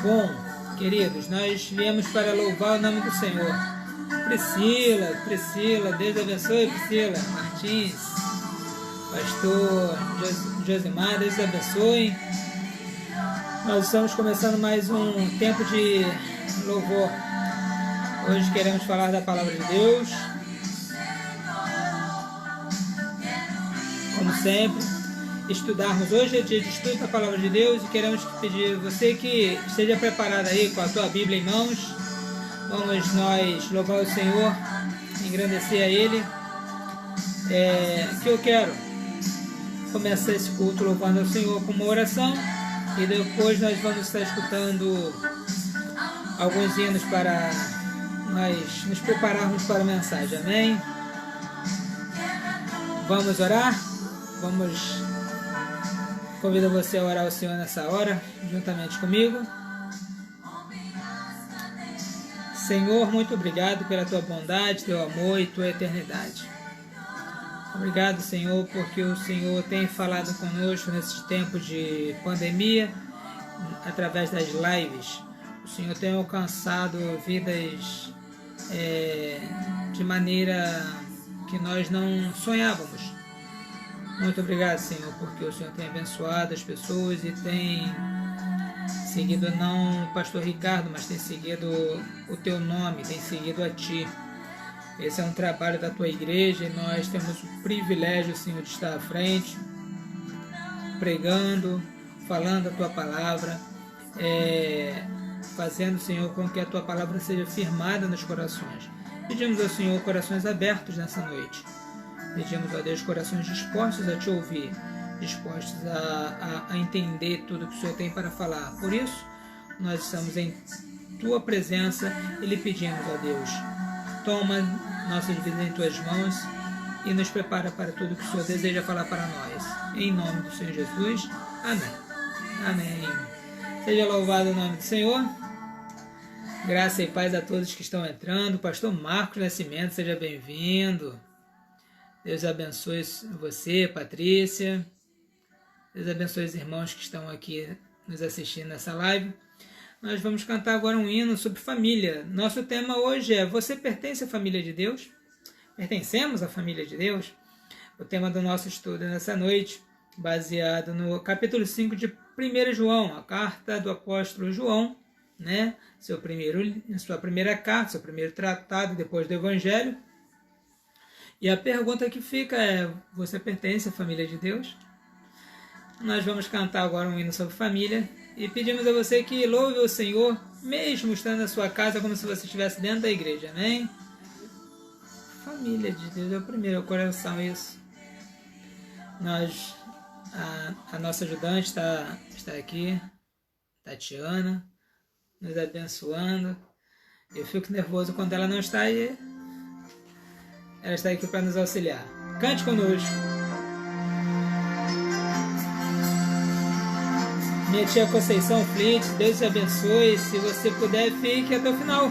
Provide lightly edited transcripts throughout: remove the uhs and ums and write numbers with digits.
Bom, queridos, nós viemos para louvar o nome do Senhor. Priscila, Deus abençoe, Priscila Martins, pastor Josimar, Deus abençoe. Nós estamos começando mais um tempo de louvor. Hoje queremos falar da palavra de Deus, como sempre, estudarmos. Hoje é dia de estudo da palavra de Deus e queremos pedir a você que esteja preparado aí com a tua Bíblia em mãos. Vamos nós louvar o Senhor, engrandecer a Ele. Que eu quero começar esse culto louvando ao Senhor com uma oração e depois nós vamos estar escutando alguns hinos para nós nos prepararmos para a mensagem. Amém? Vamos orar? Convido você a orar ao Senhor nessa hora, juntamente comigo. Senhor, muito obrigado pela tua bondade, teu amor e tua eternidade. Obrigado, Senhor, porque o Senhor tem falado conosco nesses tempos de pandemia, através das lives. O Senhor tem alcançado vidas de maneira que nós não sonhávamos. Muito obrigado, Senhor, porque o Senhor tem abençoado as pessoas e tem seguido não o pastor Ricardo, mas tem seguido o teu nome, tem seguido a ti. Esse é um trabalho da tua igreja e nós temos o privilégio, Senhor, de estar à frente, pregando, falando a tua palavra, fazendo, Senhor, com que a tua palavra seja firmada nos corações. Pedimos ao Senhor corações abertos nessa noite. Pedimos a Deus corações dispostos a te ouvir, dispostos a entender tudo que o Senhor tem para falar. Por isso, nós estamos em tua presença e lhe pedimos, ó Deus, toma nossas vidas em tuas mãos e nos prepara para tudo que o Senhor deseja falar para nós. Em nome do Senhor Jesus. Amém. Amém. Seja louvado o nome do Senhor. Graça e paz a todos que estão entrando. Pastor Marcos Nascimento, seja bem-vindo. Deus abençoe você, Patrícia. Deus abençoe os irmãos que estão aqui nos assistindo nessa live. Nós vamos cantar agora um hino sobre família. Nosso tema hoje é: você pertence à família de Deus? Pertencemos à família de Deus? O tema do nosso estudo nessa noite, baseado no capítulo 5 de 1 João, a carta do apóstolo João, né? Sua primeira carta, seu primeiro tratado depois do Evangelho. E a pergunta que fica é: você pertence à família de Deus? Nós vamos cantar agora um hino sobre família e pedimos a você que louve o Senhor, mesmo estando na sua casa, como se você estivesse dentro da igreja. Amém? Família de Deus é o primeiro coração, isso. A nossa ajudante está aqui, Tatiana, nos abençoando. Eu fico nervoso quando ela não está aí. Ela está aqui para nos auxiliar. Cante conosco. Minha tia Conceição Flint, Deus te abençoe. Se você puder, fique até o final.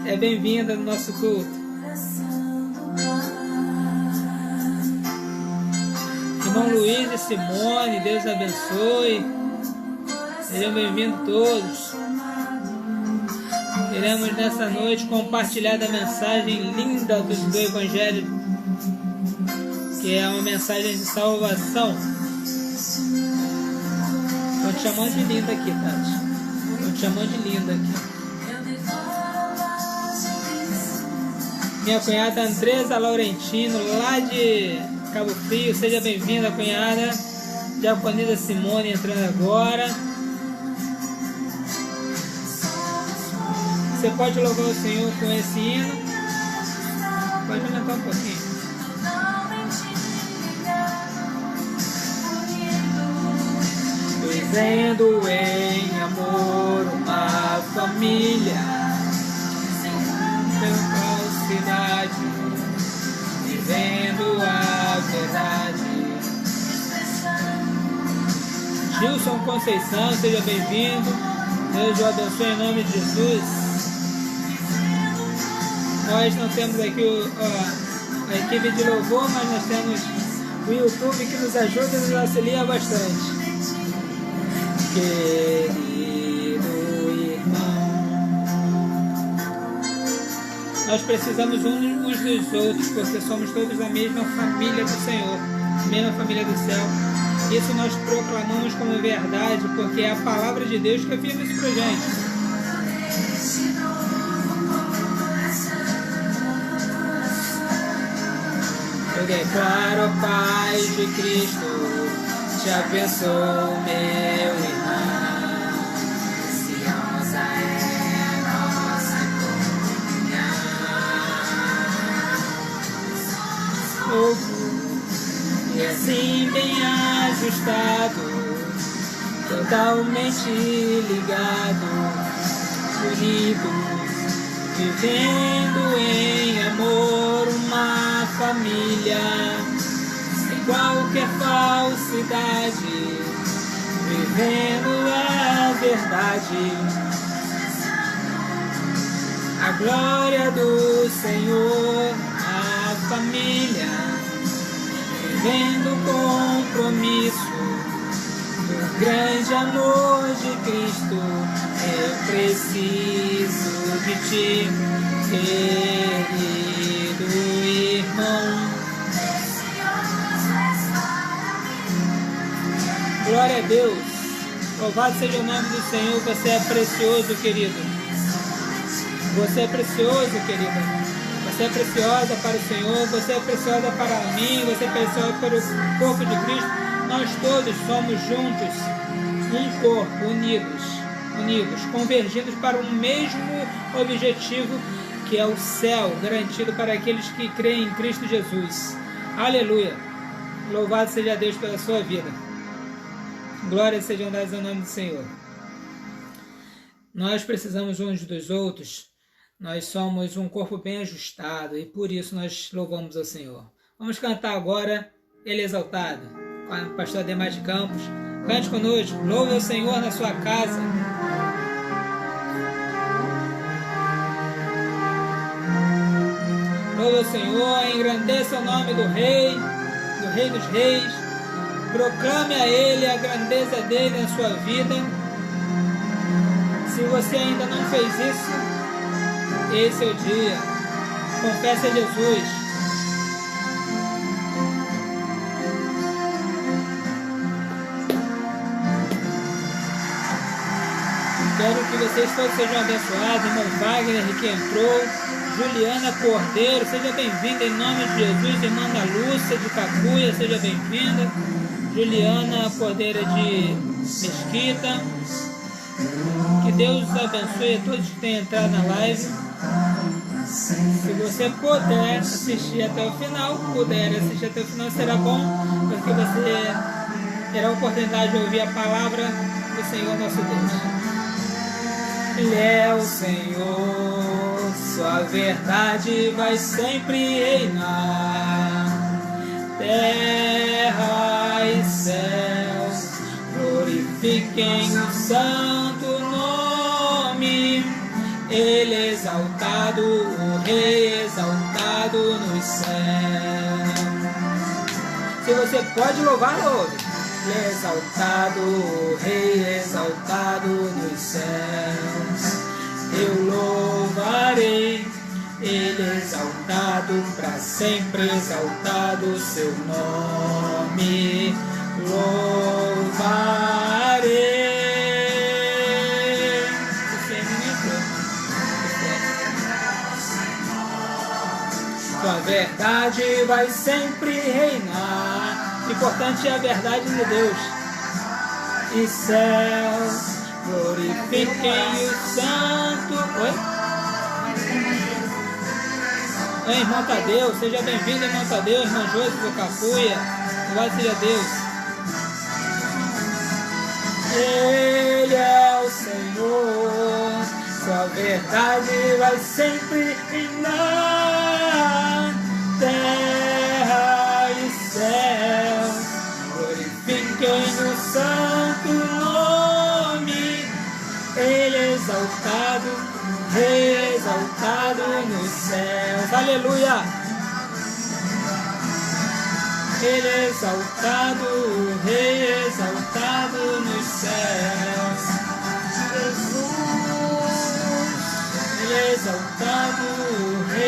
É bem-vinda no nosso culto. Irmão Luiz e Simone, Deus abençoe. Sejam bem-vindos todos. Queremos nessa noite compartilhar da mensagem linda do Evangelho, que é uma mensagem de salvação. Estão te chamando de linda aqui, Tati. Estão te chamando de linda aqui. Minha cunhada Andresa Laurentino, lá de Cabo Frio, seja bem-vinda, cunhada. Diaconisa Simone entrando agora. Você pode louvar o Senhor com esse hino. Pode aumentar um pouquinho. Vivendo em amor uma família, sem falsidade, vivendo a verdade. Gilson Conceição, seja bem-vindo. Deus o abençoe em nome de Jesus. Nós não temos aqui a equipe de louvor, mas nós temos o YouTube que nos ajuda e nos auxilia bastante. Querido Nós precisamos uns dos outros, porque somos todos a mesma família do Senhor, a mesma família do céu. Isso nós proclamamos como verdade, porque é a palavra de Deus que afirma isso pra gente. Eu declaro a paz de Cristo, te abençoo, meu irmão. Preciosa é nossa comunhão. E assim bem ajustado, totalmente ligado, unido, vivendo em amor, uma família, sem qualquer falsidade, vivendo a verdade, a glória do Senhor, a família, vivendo o compromisso do grande amor de Cristo. Eu preciso de ti, querido irmão. Glória a Deus. Louvado seja o nome do Senhor. Você é precioso, querido. Você é precioso, querida. Você é preciosa para o Senhor. Você é preciosa para mim. Você é preciosa para o corpo de Cristo. Nós todos somos juntos, um corpo, unidos, convergidos para um mesmo objetivo, que é o céu, garantido para aqueles que creem em Cristo Jesus. Aleluia! Louvado seja Deus pela sua vida. Glórias sejam dadas ao nome do Senhor. Nós precisamos uns dos outros. Nós somos um corpo bem ajustado e por isso nós louvamos ao Senhor. Vamos cantar agora Ele Exaltado, com o pastor Ademar de Campos. Cante conosco, louve ao Senhor na sua casa. Louve ao Senhor, engrandeça o nome do Rei dos Reis. Proclame a Ele a grandeza dEle na sua vida. Se você ainda não fez isso, esse é o dia. Confesse a Jesus. Quero que vocês todos sejam abençoados. Irmão Wagner, que entrou. Juliana Cordeiro, seja bem-vinda em nome de Jesus. Irmã Ana Lúcia de Cacuia, seja bem-vinda. Juliana Cordeiro de Mesquita. Que Deus os abençoe a todos que têm entrado na live. Se você puder assistir até o final, será bom, porque você terá a oportunidade de ouvir a palavra do Senhor nosso Deus. Ele é o Senhor, sua verdade vai sempre reinar. Terra e céus glorifiquem o santo nome. Ele exaltado, o Rei exaltado nos céus. Se você pode louvar, louve. Ele é exaltado, o Rei exaltado nos céus. Eu louvarei, Ele exaltado, para sempre exaltado seu nome. Louvarei. Sua verdade vai sempre reinar. O importante é a verdade de Deus. E céus glorifiquem o santo. Oi, irmão Tadeu, seja bem-vindo, irmão Tadeu, irmão Josi do Cacuia. Louvado seja Deus. Ele é o Senhor, sua verdade vai sempre reinar. Terra e céus glorifiquem o santo nome. Ele é exaltado, Rei exaltado nos céus. Aleluia! Ele é exaltado, o Rei exaltado nos céus. Jesus, Ele é exaltado, o Rei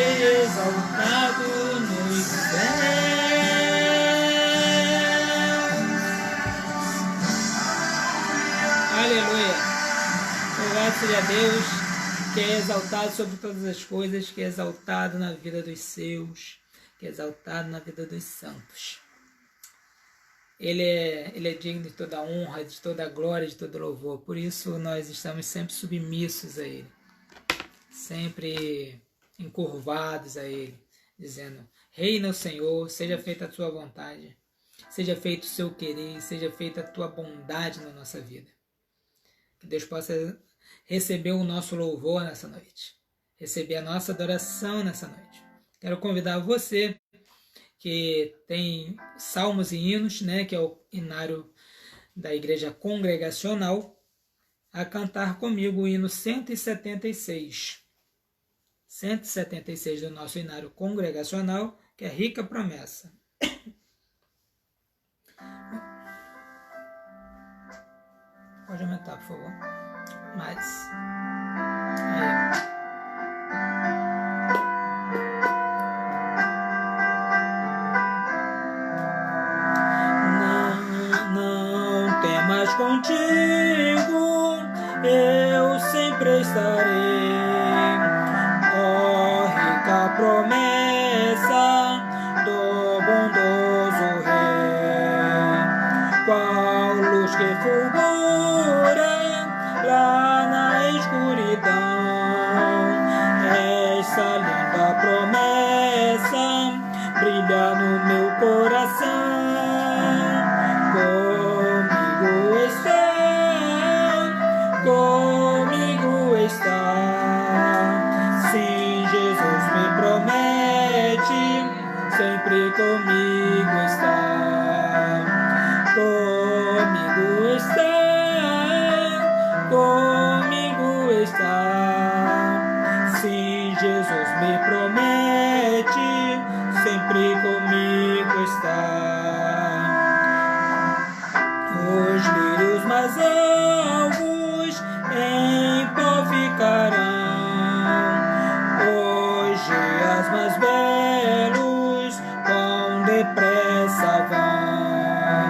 seja Deus, que é exaltado sobre todas as coisas, que é exaltado na vida dos seus, que é exaltado na vida dos santos. Ele é digno de toda honra, de toda glória, de todo louvor. Por isso nós estamos sempre submissos a Ele, sempre encurvados a Ele, dizendo: reina o Senhor, seja feita a tua vontade, seja feito o seu querer, seja feita a tua bondade na nossa vida. Que Deus possa receber o nosso louvor nessa noite, receber a nossa adoração nessa noite. Quero convidar você que tem salmos e hinos, né, que é o hinário da Igreja Congregacional, a cantar comigo o hino 176. 176 do nosso hinário congregacional, que é Rica Promessa. Pode aumentar, por favor. Mais. Aí. Não temas, contigo eu sempre estarei. Ó, rica promessa do bondoso Rei, qual luz que fulgura lá na escuridão, essa linda promessa brilha no meu coração. Comigo está, sim, Jesus me promete, sempre comigo está. Comigo está, comigo está, sim, Jesus me promete, sempre comigo está. Os lírios mais alvos em pó ficarão, os dias mais belos com depressa vão,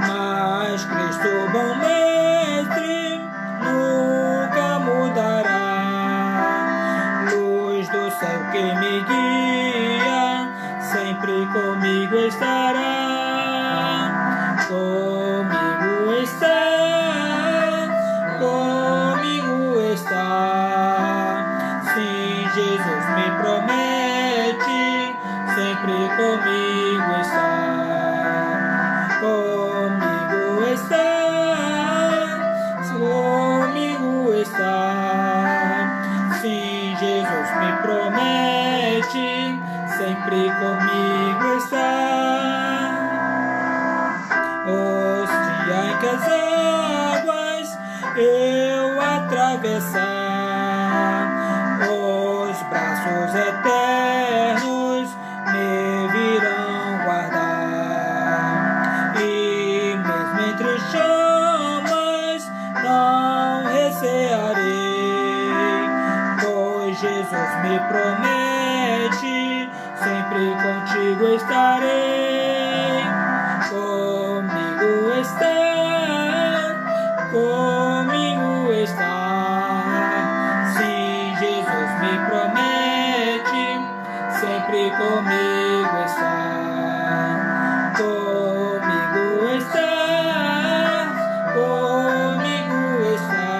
mas Cristo, bom mestre, nunca mudará. Luz do céu que me guia, sempre comigo estará. Comigo está, comigo está, sim, Jesus me promete, sempre comigo está. Comigo está, comigo está, sim, Jesus me promete, sempre comigo está. Os dias em que as águas eu atravessar, os braços eternos me virão guardar, e mesmo entre chamas não recearei, pois Jesus me promete, sempre contigo estarei. Comigo está, comigo está, sim, Jesus me promete, sempre comigo está. Comigo está, comigo está,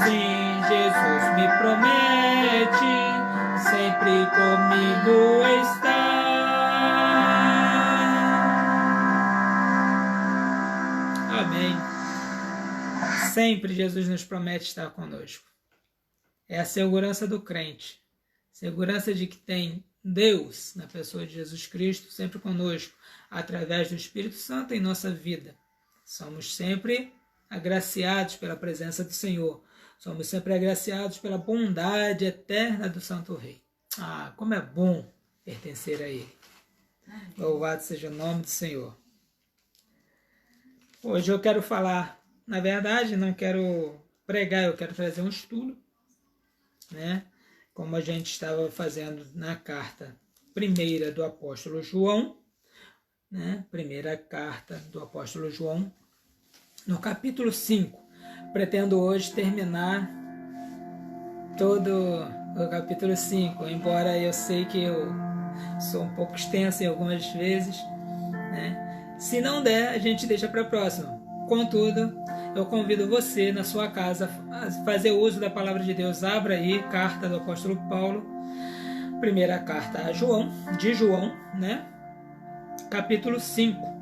sim, Jesus me promete, sempre comigo está. Amém. Sempre Jesus nos promete estar conosco. É a segurança do crente. Segurança de que tem Deus, na pessoa de Jesus Cristo, sempre conosco, através do Espírito Santo em nossa vida. Somos sempre agraciados pela presença do Senhor. Somos sempre agraciados pela bondade eterna do Santo Rei. Ah, como é bom pertencer a Ele. Louvado seja o nome do Senhor. Hoje eu quero falar, na verdade, não quero pregar, eu quero trazer um estudo, né? Como a gente estava fazendo na carta primeira do apóstolo João, né? Primeira carta do apóstolo João, no capítulo 5, pretendo hoje terminar todo o capítulo 5, embora eu sei que eu sou um pouco extenso em algumas vezes, né? Se não der, a gente deixa para a próxima. Contudo, eu convido você na sua casa a fazer uso da palavra de Deus. Abra aí, carta do apóstolo Paulo, primeira carta a João, de João, né? Capítulo 5.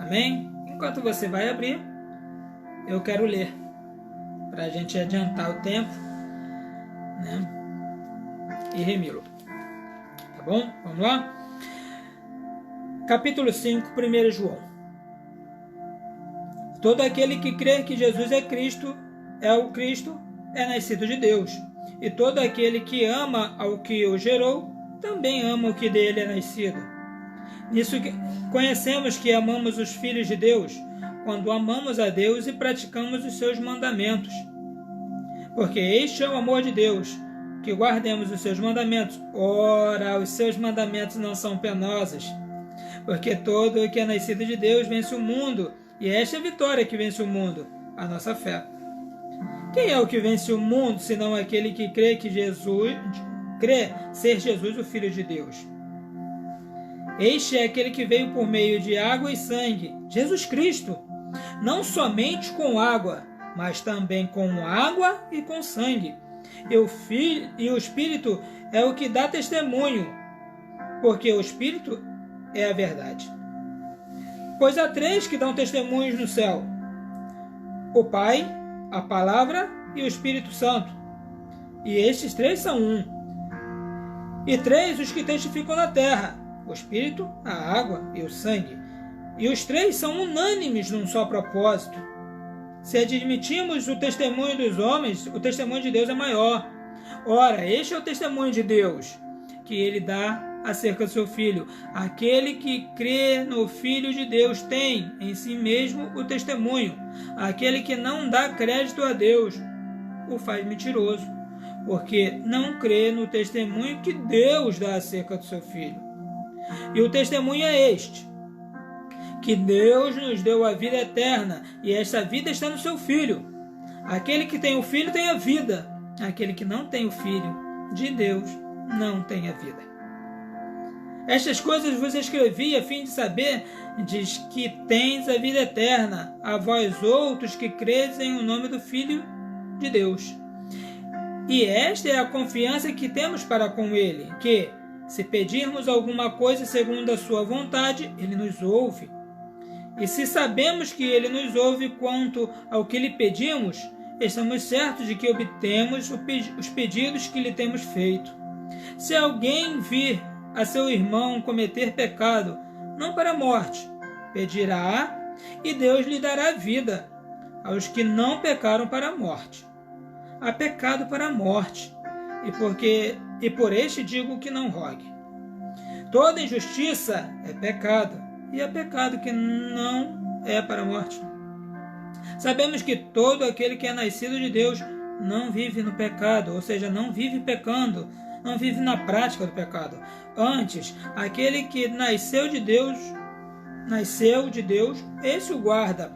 Amém? Enquanto você vai abrir, eu quero ler, para a gente adiantar o tempo, né? E remi-lo. Tá bom? Vamos lá? Capítulo 5, 1 João. Todo aquele que crê que Jesus é o Cristo, é nascido de Deus. E todo aquele que ama ao que o gerou, também ama o que dele é nascido. Nisso conhecemos que amamos os filhos de Deus, quando amamos a Deus e praticamos os seus mandamentos. Porque este é o amor de Deus, que guardemos os seus mandamentos. Ora, os seus mandamentos não são penosos, porque todo o que é nascido de Deus vence o mundo, e esta é a vitória que vence o mundo, a nossa fé. Quem é o que vence o mundo, senão aquele que crê ser Jesus o Filho de Deus? Este é aquele que veio por meio de água e sangue, Jesus Cristo, não somente com água, mas também com água e com sangue. E o Espírito é o que dá testemunho, porque o Espírito é a verdade. Pois há 3 que dão testemunhos no céu: o Pai, a Palavra e o Espírito Santo. E estes 3 são um. E 3 os que testificam na terra: o Espírito, a água e o sangue. E os 3 são unânimes num só propósito. Se admitimos o testemunho dos homens, o testemunho de Deus é maior. Ora, este é o testemunho de Deus, que ele dá acerca do seu Filho. Aquele que crê no Filho de Deus tem em si mesmo o testemunho. Aquele que não dá crédito a Deus o faz mentiroso, porque não crê no testemunho que Deus dá acerca do seu Filho. E o testemunho é este: que Deus nos deu a vida eterna, e esta vida está no seu Filho. Aquele que tem o Filho tem a vida. Aquele que não tem o Filho de Deus não tem a vida. Estas coisas vos escrevi a fim de saber que tens a vida eterna, a vós outros que credes em o nome do Filho de Deus. E esta é a confiança que temos para com Ele, que, se pedirmos alguma coisa segundo a sua vontade, Ele nos ouve. E se sabemos que Ele nos ouve quanto ao que lhe pedimos, estamos certos de que obtemos os pedidos que lhe temos feito. Se alguém vir a seu irmão cometer pecado, não para a morte, pedirá, e Deus lhe dará vida aos que não pecaram para a morte. Há pecado para a morte, e por este digo que não rogue. Toda injustiça é pecado, e é pecado que não é para a morte. Sabemos que todo aquele que é nascido de Deus não vive no pecado, ou seja, não vive pecando, não vive na prática do pecado. Antes, aquele que nasceu de Deus, esse o guarda.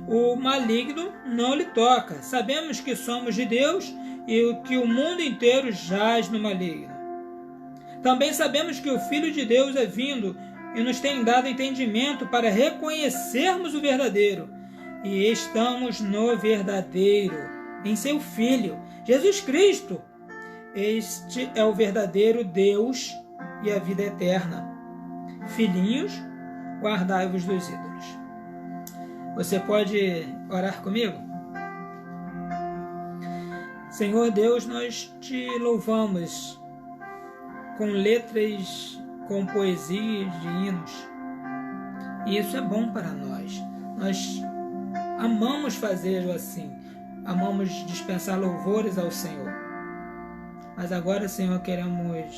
O maligno não lhe toca. Sabemos que somos de Deus e que o mundo inteiro jaz no maligno. Também sabemos que o Filho de Deus é vindo e nos tem dado entendimento para reconhecermos o verdadeiro. E estamos no verdadeiro, em seu Filho, Jesus Cristo. Este é o verdadeiro Deus e a vida eterna. Filhinhos, guardai-vos dos ídolos. Você pode orar comigo? Senhor Deus, nós te louvamos com letras, com poesias de hinos. E isso é bom para nós. Nós amamos fazê-lo assim. Amamos dispensar louvores ao Senhor. Mas agora, Senhor, queremos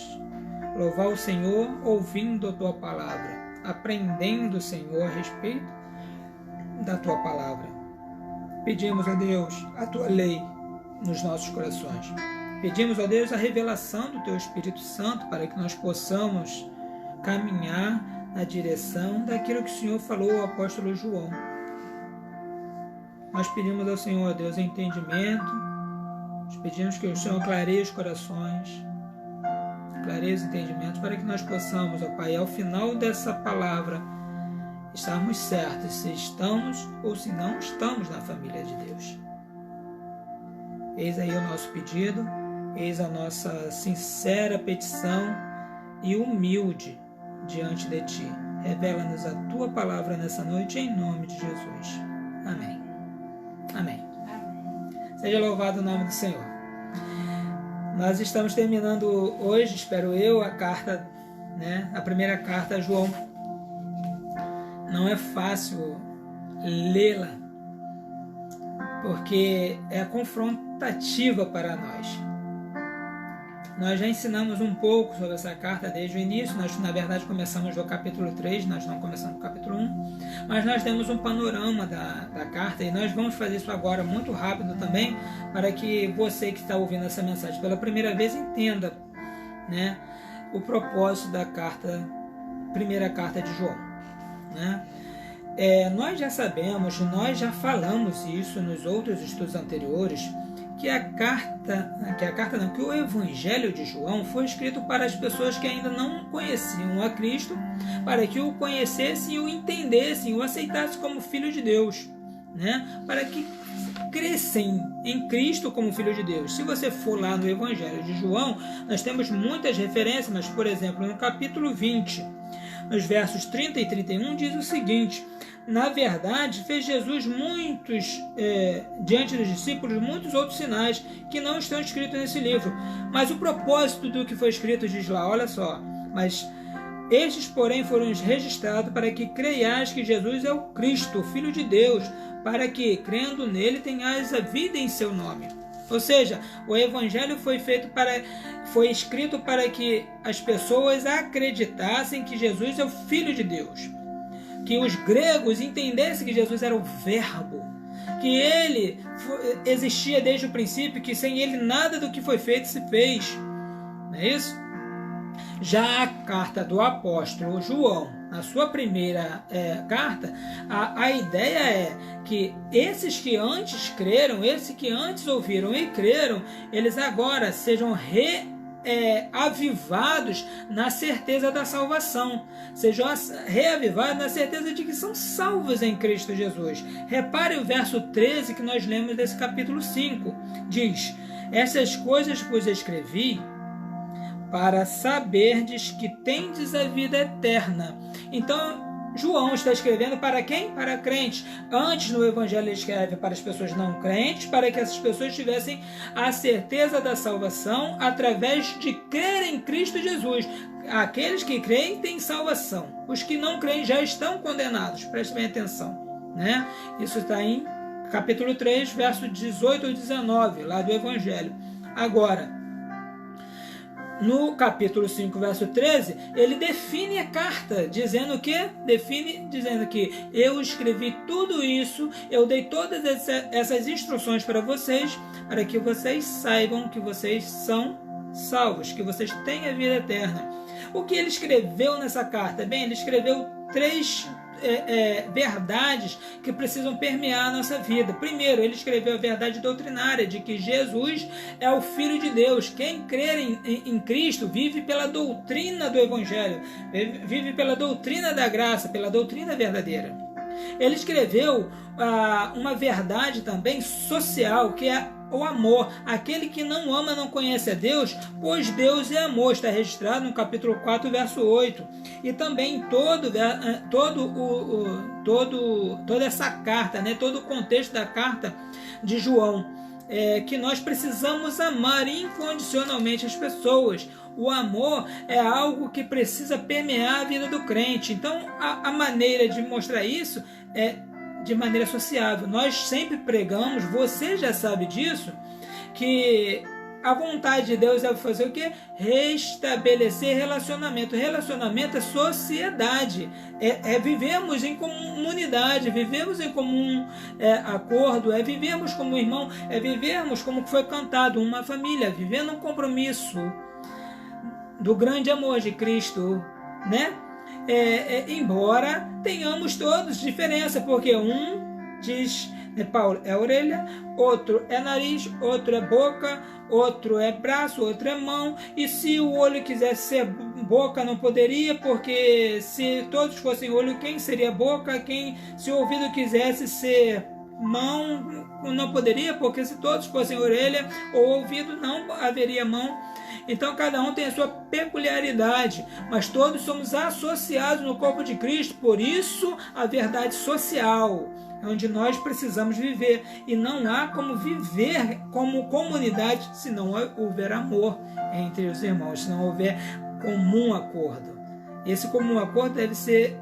louvar o Senhor ouvindo a Tua palavra, aprendendo, Senhor, a respeito da Tua palavra. Pedimos a Deus a Tua lei nos nossos corações. Pedimos a Deus a revelação do Teu Espírito Santo para que nós possamos caminhar na direção daquilo que o Senhor falou ao apóstolo João. Nós pedimos ao Senhor, Deus, entendimento, nós pedimos que o Senhor clareie os corações, clareie os entendimentos, para que nós possamos, ó Pai, ao final dessa palavra, estarmos certos se estamos ou se não estamos na família de Deus. Eis aí o nosso pedido, eis a nossa sincera petição e humilde diante de Ti. Revela-nos a Tua palavra nessa noite, em nome de Jesus. Amém. Amém. Seja louvado o nome do Senhor. Nós estamos terminando hoje, espero eu, a carta, a primeira carta a João. Não é fácil lê-la, porque é confrontativa para nós. Nós já ensinamos um pouco sobre essa carta desde o início. Nós, na verdade, começamos no capítulo 3, nós não começamos no capítulo 1, mas nós temos um panorama da carta, e nós vamos fazer isso agora muito rápido também, para que você que está ouvindo essa mensagem pela primeira vez entenda, o propósito da primeira carta de João. Nós já sabemos, nós já falamos isso nos outros estudos anteriores, que o Evangelho de João foi escrito para as pessoas que ainda não conheciam a Cristo, para que o conhecessem e o entendessem, o aceitassem como Filho de Deus, para que crescem em Cristo como Filho de Deus. Se você for lá no Evangelho de João, nós temos muitas referências, mas, por exemplo, no capítulo 20, nos versos 30 e 31, diz o seguinte: na verdade, fez Jesus diante dos discípulos, muitos outros sinais que não estão escritos nesse livro. Mas o propósito do que foi escrito diz lá, olha só: mas estes, porém, foram registrados para que creiais que Jesus é o Cristo, o Filho de Deus, para que, crendo nele, tenhais a vida em seu nome. Ou seja, o Evangelho foi escrito para que as pessoas acreditassem que Jesus é o Filho de Deus, que os gregos entendessem que Jesus era o Verbo, que ele existia desde o princípio, que sem ele nada do que foi feito se fez. Não é isso? Já a carta do apóstolo João, na sua primeira carta, a ideia é que esses que antes creram, esses que antes ouviram e creram, eles agora sejam avivados na certeza da salvação, sejam reavivados na certeza de que são salvos em Cristo Jesus. Repare o verso 13 que nós lemos desse capítulo 5, diz: essas coisas vos escrevi para saberdes que tendes a vida eterna. Então, João está escrevendo para quem? Para crentes. Antes, no Evangelho, ele escreve para as pessoas não crentes, para que essas pessoas tivessem a certeza da salvação através de crer em Cristo Jesus. Aqueles que creem têm salvação. Os que não creem já estão condenados. Prestem bem atenção. Isso está em capítulo 3, verso 18 ou 19, lá do Evangelho. Agora, no capítulo 5, verso 13, ele define a carta, dizendo que eu escrevi tudo isso, eu dei todas essas instruções para vocês, para que vocês saibam que vocês são salvos, que vocês têm a vida eterna. O que ele escreveu nessa carta? Bem, ele escreveu 3 verdades que precisam permear a nossa vida. Primeiro, ele escreveu a verdade doutrinária de que Jesus é o Filho de Deus. Quem crer em Cristo vive pela doutrina do Evangelho, vive pela doutrina da graça, pela doutrina verdadeira. Ele escreveu uma verdade também social, que é o amor. Aquele que não ama não conhece a Deus, pois Deus é amor. Está registrado no capítulo 4, verso 8. E também toda essa carta, todo o contexto da carta de João, que nós precisamos amar incondicionalmente as pessoas. O amor é algo que precisa permear a vida do crente. Então, a maneira de mostrar isso é de maneira sociável. Nós sempre pregamos, você já sabe disso, que a vontade de Deus é fazer o quê? Restabelecer relacionamento. Relacionamento é sociedade. Vivemos em comunidade, vivemos em comum acordo, vivemos como irmão, vivemos como foi cantado, uma família, vivendo um compromisso do grande amor de Cristo, embora tenhamos todos diferença, porque um diz, Paulo, é orelha, outro é nariz, outro é boca, outro é braço, outro é mão, e se o olho quisesse ser boca não poderia, porque se todos fossem olho, quem seria boca? Se o ouvido quisesse ser mão, não poderia, porque se todos fossem orelha ou ouvido, não haveria mão. Então cada um tem a sua peculiaridade, mas todos somos associados no corpo de Cristo, por isso a verdade social, onde nós precisamos viver, e não há como viver como comunidade se não houver amor entre os irmãos, se não houver comum acordo. Esse comum acordo deve ser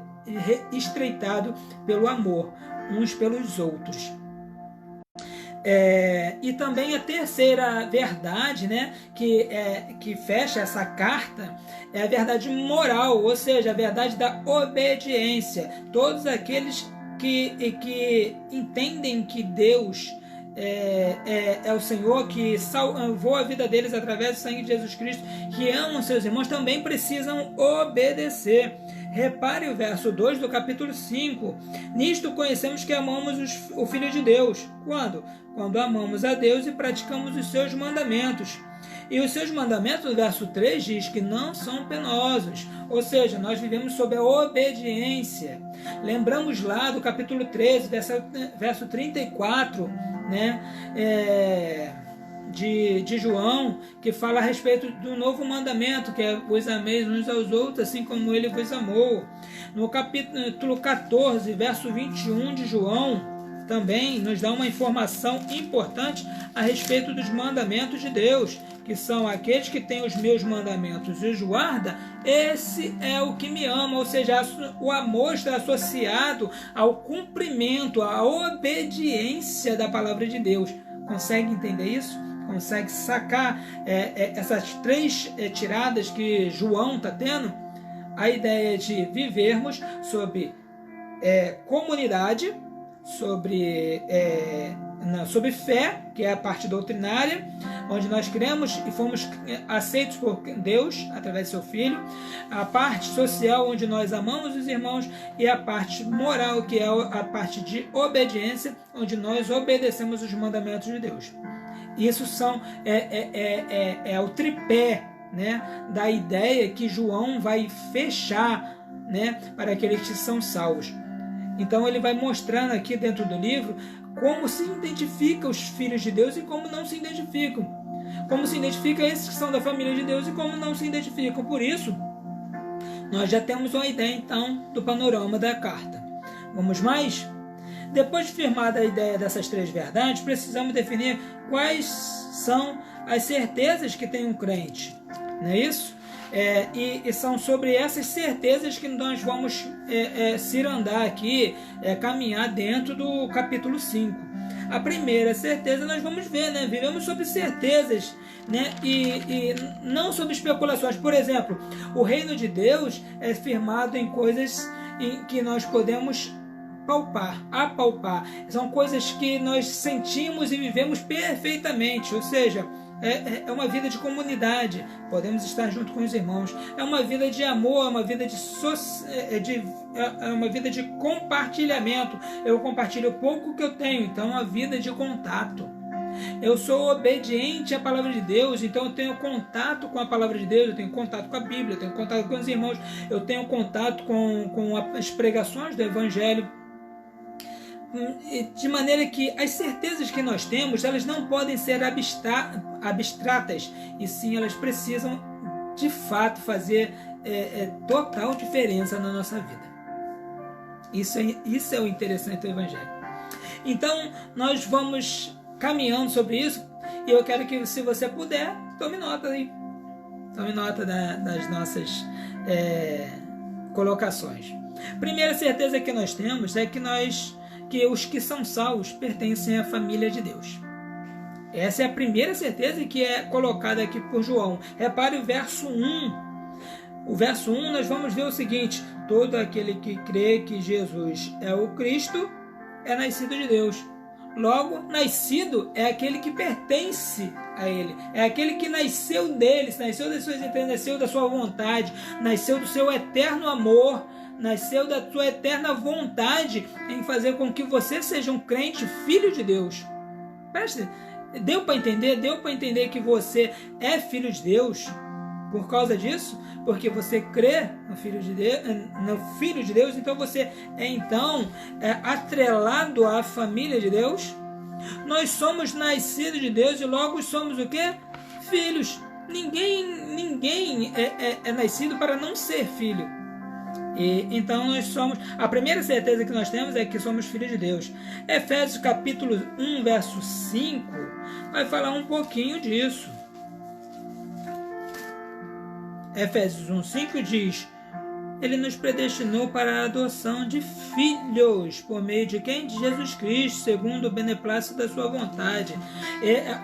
estreitado pelo amor uns pelos outros. E também a terceira verdade, né, que fecha essa carta, é a verdade moral, ou seja, a verdade da obediência. Todos aqueles que entendem que Deus é o Senhor, que salvou a vida deles através do sangue de Jesus Cristo, que amam seus irmãos, também precisam obedecer. Repare o verso 2 do capítulo 5. Nisto conhecemos que amamos o Filho de Deus. Quando? Quando amamos a Deus e praticamos os seus mandamentos. E os seus mandamentos, no verso 3, diz que não são penosos. Ou seja, nós vivemos sob a obediência. Lembramos lá do capítulo 13, verso 34, né? De João, que fala a respeito do novo mandamento, que é vos ameis uns aos outros, assim como ele vos amou. No capítulo 14, verso 21 de João, também nos dá uma informação importante a respeito dos mandamentos de Deus, que são aqueles que têm os meus mandamentos e os guarda, esse é o que me ama. Ou seja, o amor está associado ao cumprimento, à obediência da palavra de Deus. Consegue entender isso? Consegue sacar essas três tiradas que João está tendo? A ideia de vivermos sob comunidade, sobre fé, que é a parte doutrinária, onde nós cremos e fomos aceitos por Deus através do seu Filho, a parte social, onde nós amamos os irmãos, e a parte moral, que é a parte de obediência, onde nós obedecemos os mandamentos de Deus. Isso é o tripé, né, da ideia que João vai fechar, né, para aqueles que são salvos. Então ele vai mostrando aqui dentro do livro como se identifica os filhos de Deus e como não se identificam. Como se identifica esses que são da família de Deus e como não se identificam. Por isso, nós já temos uma ideia então do panorama da carta. Vamos mais? Depois de firmada a ideia dessas três verdades, precisamos definir quais são as certezas que tem um crente. Não é isso? E são sobre essas certezas que nós vamos cirandar aqui, caminhar dentro do capítulo 5. A primeira certeza nós vamos ver, né? Vivemos sobre certezas, né? E não sobre especulações. Por exemplo, o reino de Deus é firmado em coisas em que nós podemos apalpar. São coisas que nós sentimos e vivemos perfeitamente, ou seja, é uma vida de comunidade, podemos estar junto com os irmãos, é uma vida de amor, é uma vida é uma vida de compartilhamento. Eu compartilho o pouco que eu tenho, então é uma vida de contato. Eu sou obediente à palavra de Deus, então eu tenho contato com a palavra de Deus, eu tenho contato com a Bíblia, eu tenho contato com os irmãos, eu tenho contato com as pregações do Evangelho. De maneira que as certezas que nós temos, elas não podem ser abstratas, e sim elas precisam de fato fazer total diferença na nossa vida. Isso é o interessante do Evangelho. Então nós vamos caminhando sobre isso, e eu quero que, se você puder, tome nota aí, tome nota das nossas colocações. Primeira certeza que nós temos é que os que são salvos pertencem à família de Deus. Essa é a primeira certeza que é colocada aqui por João. Repare o verso 1. O verso 1 nós vamos ver o seguinte: todo aquele que crê que Jesus é o Cristo é nascido de Deus. Logo, nascido é aquele que pertence a Ele. É aquele que nasceu dele, nasceu das suas entranhas, nasceu da sua vontade, nasceu do seu eterno amor, nasceu da sua eterna vontade em fazer com que você seja um crente, filho de Deus. Preste, deu para entender? Deu para entender que você é filho de Deus por causa disso? Porque você crê no Filho de Deus, então você é atrelado à família de Deus. Nós somos nascidos de Deus e logo somos o quê? Filhos. Ninguém é nascido para não ser filho. E então nós somos, a primeira certeza que nós temos é que somos filhos de Deus. Efésios capítulo 1, verso 5, vai falar um pouquinho disso. Efésios 1, 5 diz: Ele nos predestinou para a adoção de filhos, por meio de quem? De Jesus Cristo, segundo o beneplácito da sua vontade.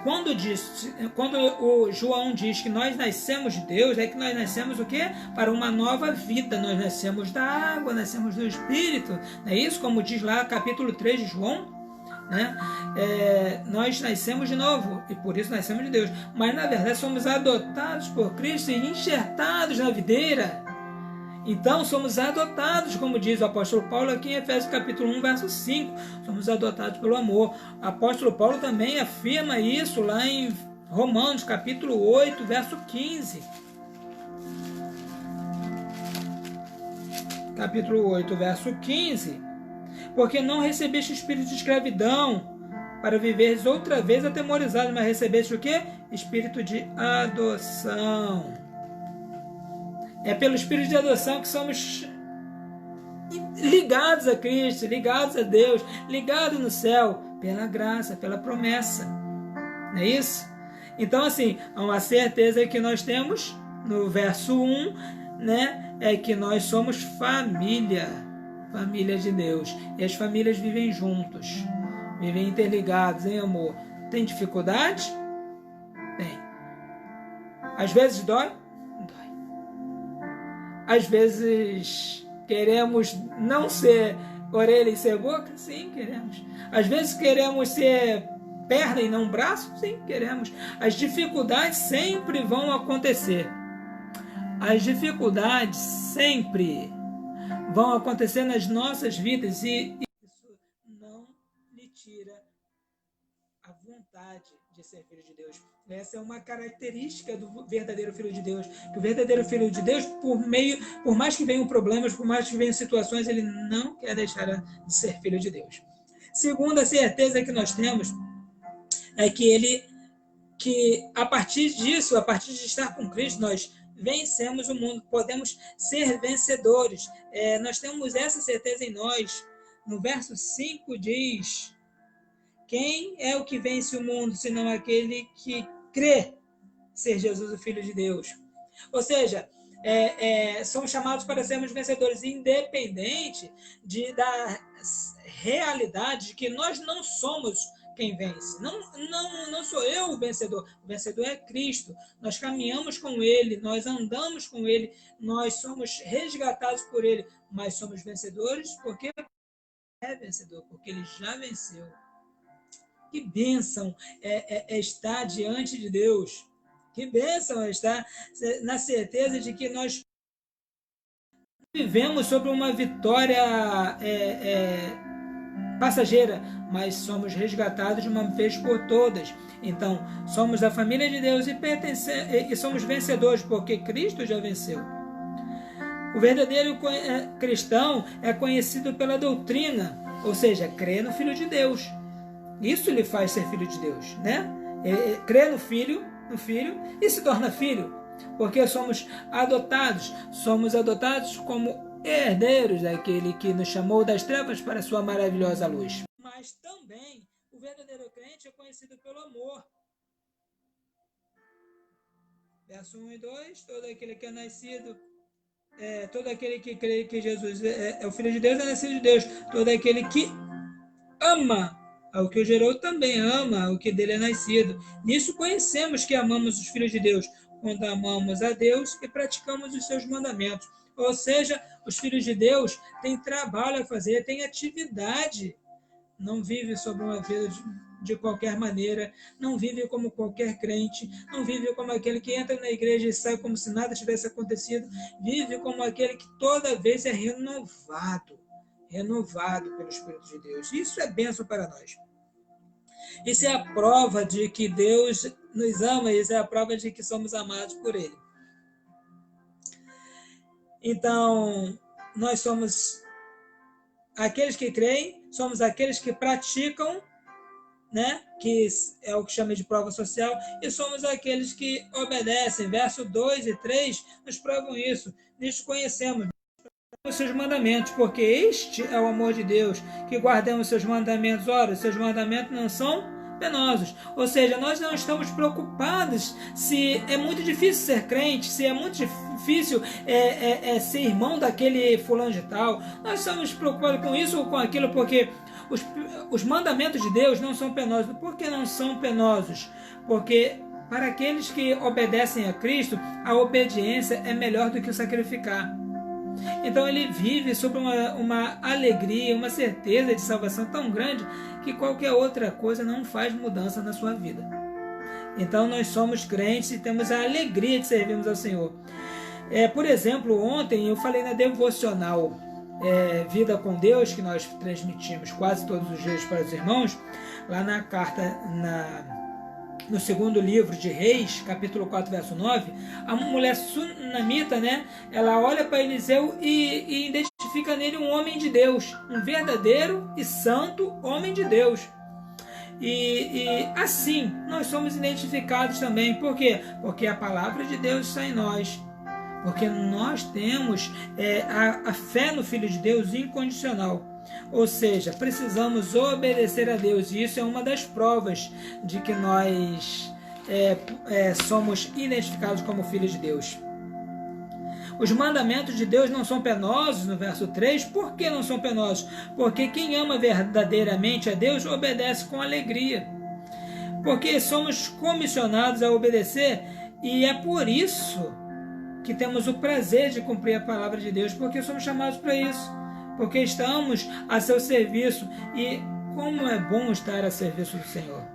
Quando o João diz que nós nascemos de Deus, é que nós nascemos o quê? Para uma nova vida. Nós nascemos da água, nascemos do Espírito. Não é isso? Como diz lá capítulo 3 de João, né? Nós nascemos de novo e por isso nascemos de Deus. Mas na verdade somos adotados por Cristo e enxertados na videira. Então somos adotados, como diz o apóstolo Paulo aqui em Efésios capítulo 1, verso 5. Somos adotados pelo amor. O apóstolo Paulo também afirma isso lá em Romanos capítulo 8, verso 15. Capítulo 8, verso 15. Porque não recebeste espírito de escravidão para viveres outra vez atemorizados, mas recebeste o quê? Espírito de adoção. É pelo espírito de adoção que somos ligados a Cristo, ligados a Deus, ligados no céu, pela graça, pela promessa. Não é isso? Então, assim, uma certeza que nós temos no verso 1, né, é que nós somos família de Deus. E as famílias vivem juntos, vivem interligados em amor. Tem dificuldade? Tem. Às vezes dói? Dói. Às vezes queremos não ser orelha e ser boca? Sim, queremos. Às vezes queremos ser perna e não braço? Sim, queremos. As dificuldades sempre vão acontecer. As dificuldades sempre vão acontecer nas nossas vidas e isso não lhe tira a vontade de ser filho de Deus. Essa é uma característica do verdadeiro filho de Deus. Que o verdadeiro filho de Deus, por mais que venham problemas, por mais que venham situações, ele não quer deixar de ser filho de Deus. Segunda certeza que nós temos é que a partir disso, a partir de estar com Cristo, nós vencemos o mundo, podemos ser vencedores. Nós temos essa certeza em nós. No verso 5 diz: quem é o que vence o mundo, senão aquele que crê ser Jesus, o Filho de Deus? Ou seja, somos chamados para sermos vencedores, independente da realidade de que nós não somos quem vence. Não sou eu o vencedor é Cristo. Nós caminhamos com Ele, nós andamos com Ele, nós somos resgatados por Ele, mas somos vencedores porque é vencedor, porque Ele já venceu. Que bênção é estar diante de Deus. Que bênção é estar na certeza de que nós vivemos sobre uma vitória passageira, mas somos resgatados de uma vez por todas. Então, somos a família de Deus e somos vencedores, porque Cristo já venceu. O verdadeiro cristão é conhecido pela doutrina, ou seja, crê no Filho de Deus. Isso lhe faz ser filho de Deus, né? Crê no Filho e se torna filho, porque somos adotados como herdeiros daquele que nos chamou das trevas para a sua maravilhosa luz. Mas também o verdadeiro crente é conhecido pelo amor. Verso 1 e 2, todo aquele que é nascido, todo aquele que crê que Jesus é o Filho de Deus é nascido de Deus. Todo aquele que ama ao que o gerou também ama o que dele é nascido. Nisso conhecemos que amamos os filhos de Deus, quando amamos a Deus e praticamos os seus mandamentos. Ou seja, os filhos de Deus têm trabalho a fazer, têm atividade. Não vivem sobre uma vida de qualquer maneira, não vive como qualquer crente, não vive como aquele que entra na igreja e sai como se nada tivesse acontecido, vive como aquele que toda vez é renovado pelo Espírito de Deus. Isso é bênção para nós. Isso é a prova de que Deus nos ama, isso é a prova de que somos amados por Ele. Então, nós somos aqueles que creem, somos aqueles que praticam, né? Que é o que chama de prova social, e somos aqueles que obedecem. Verso 2 e 3 nos provam isso. Nisto conhecemos os seus mandamentos, porque este é o amor de Deus, que guardemos seus mandamentos. Ora, seus mandamentos não são penosos. Ou seja, nós não estamos preocupados se é muito difícil ser crente, se é muito difícil ser irmão daquele fulano de tal. Nós estamos preocupados com isso ou com aquilo, porque os mandamentos de Deus não são penosos. Por que não são penosos? Porque para aqueles que obedecem a Cristo, a obediência é melhor do que o sacrificar. Então ele vive sob uma alegria, uma certeza de salvação tão grande que qualquer outra coisa não faz mudança na sua vida. Então nós somos crentes e temos a alegria de servirmos ao Senhor. Por exemplo, ontem eu falei na devocional Vida com Deus, que nós transmitimos quase todos os dias para os irmãos, lá na carta, no segundo livro de Reis, capítulo 4, verso 9, a mulher sunamita, né, ela olha para Eliseu e identifica nele um homem de Deus, um verdadeiro e santo homem de Deus. E assim, nós somos identificados também. Por quê? Porque a palavra de Deus está em nós. Porque nós temos a fé no Filho de Deus incondicional. Ou seja, precisamos obedecer a Deus, e isso é uma das provas de que nós somos identificados como filhos de Deus. Os mandamentos de Deus não são penosos, no verso 3. Por que não são penosos? Porque quem ama verdadeiramente a Deus obedece com alegria. Porque somos comissionados a obedecer, e é por isso que temos o prazer de cumprir a palavra de Deus, porque somos chamados para isso. Porque estamos a seu serviço, e como é bom estar a serviço do Senhor.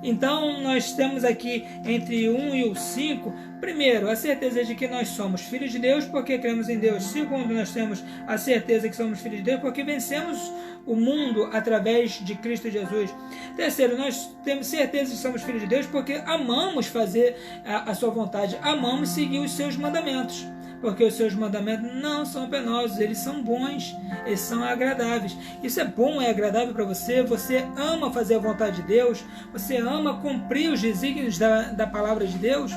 Então nós temos aqui entre 1 e o 5, primeiro, a certeza de que nós somos filhos de Deus porque cremos em Deus. Segundo, nós temos a certeza que somos filhos de Deus porque vencemos o mundo através de Cristo Jesus. Terceiro, nós temos certeza que somos filhos de Deus porque amamos fazer a sua vontade, amamos seguir os seus mandamentos. Porque os seus mandamentos não são penosos, eles são bons, eles são agradáveis. Isso é bom, é agradável para você, você ama fazer a vontade de Deus, você ama cumprir os desígnios da palavra de Deus.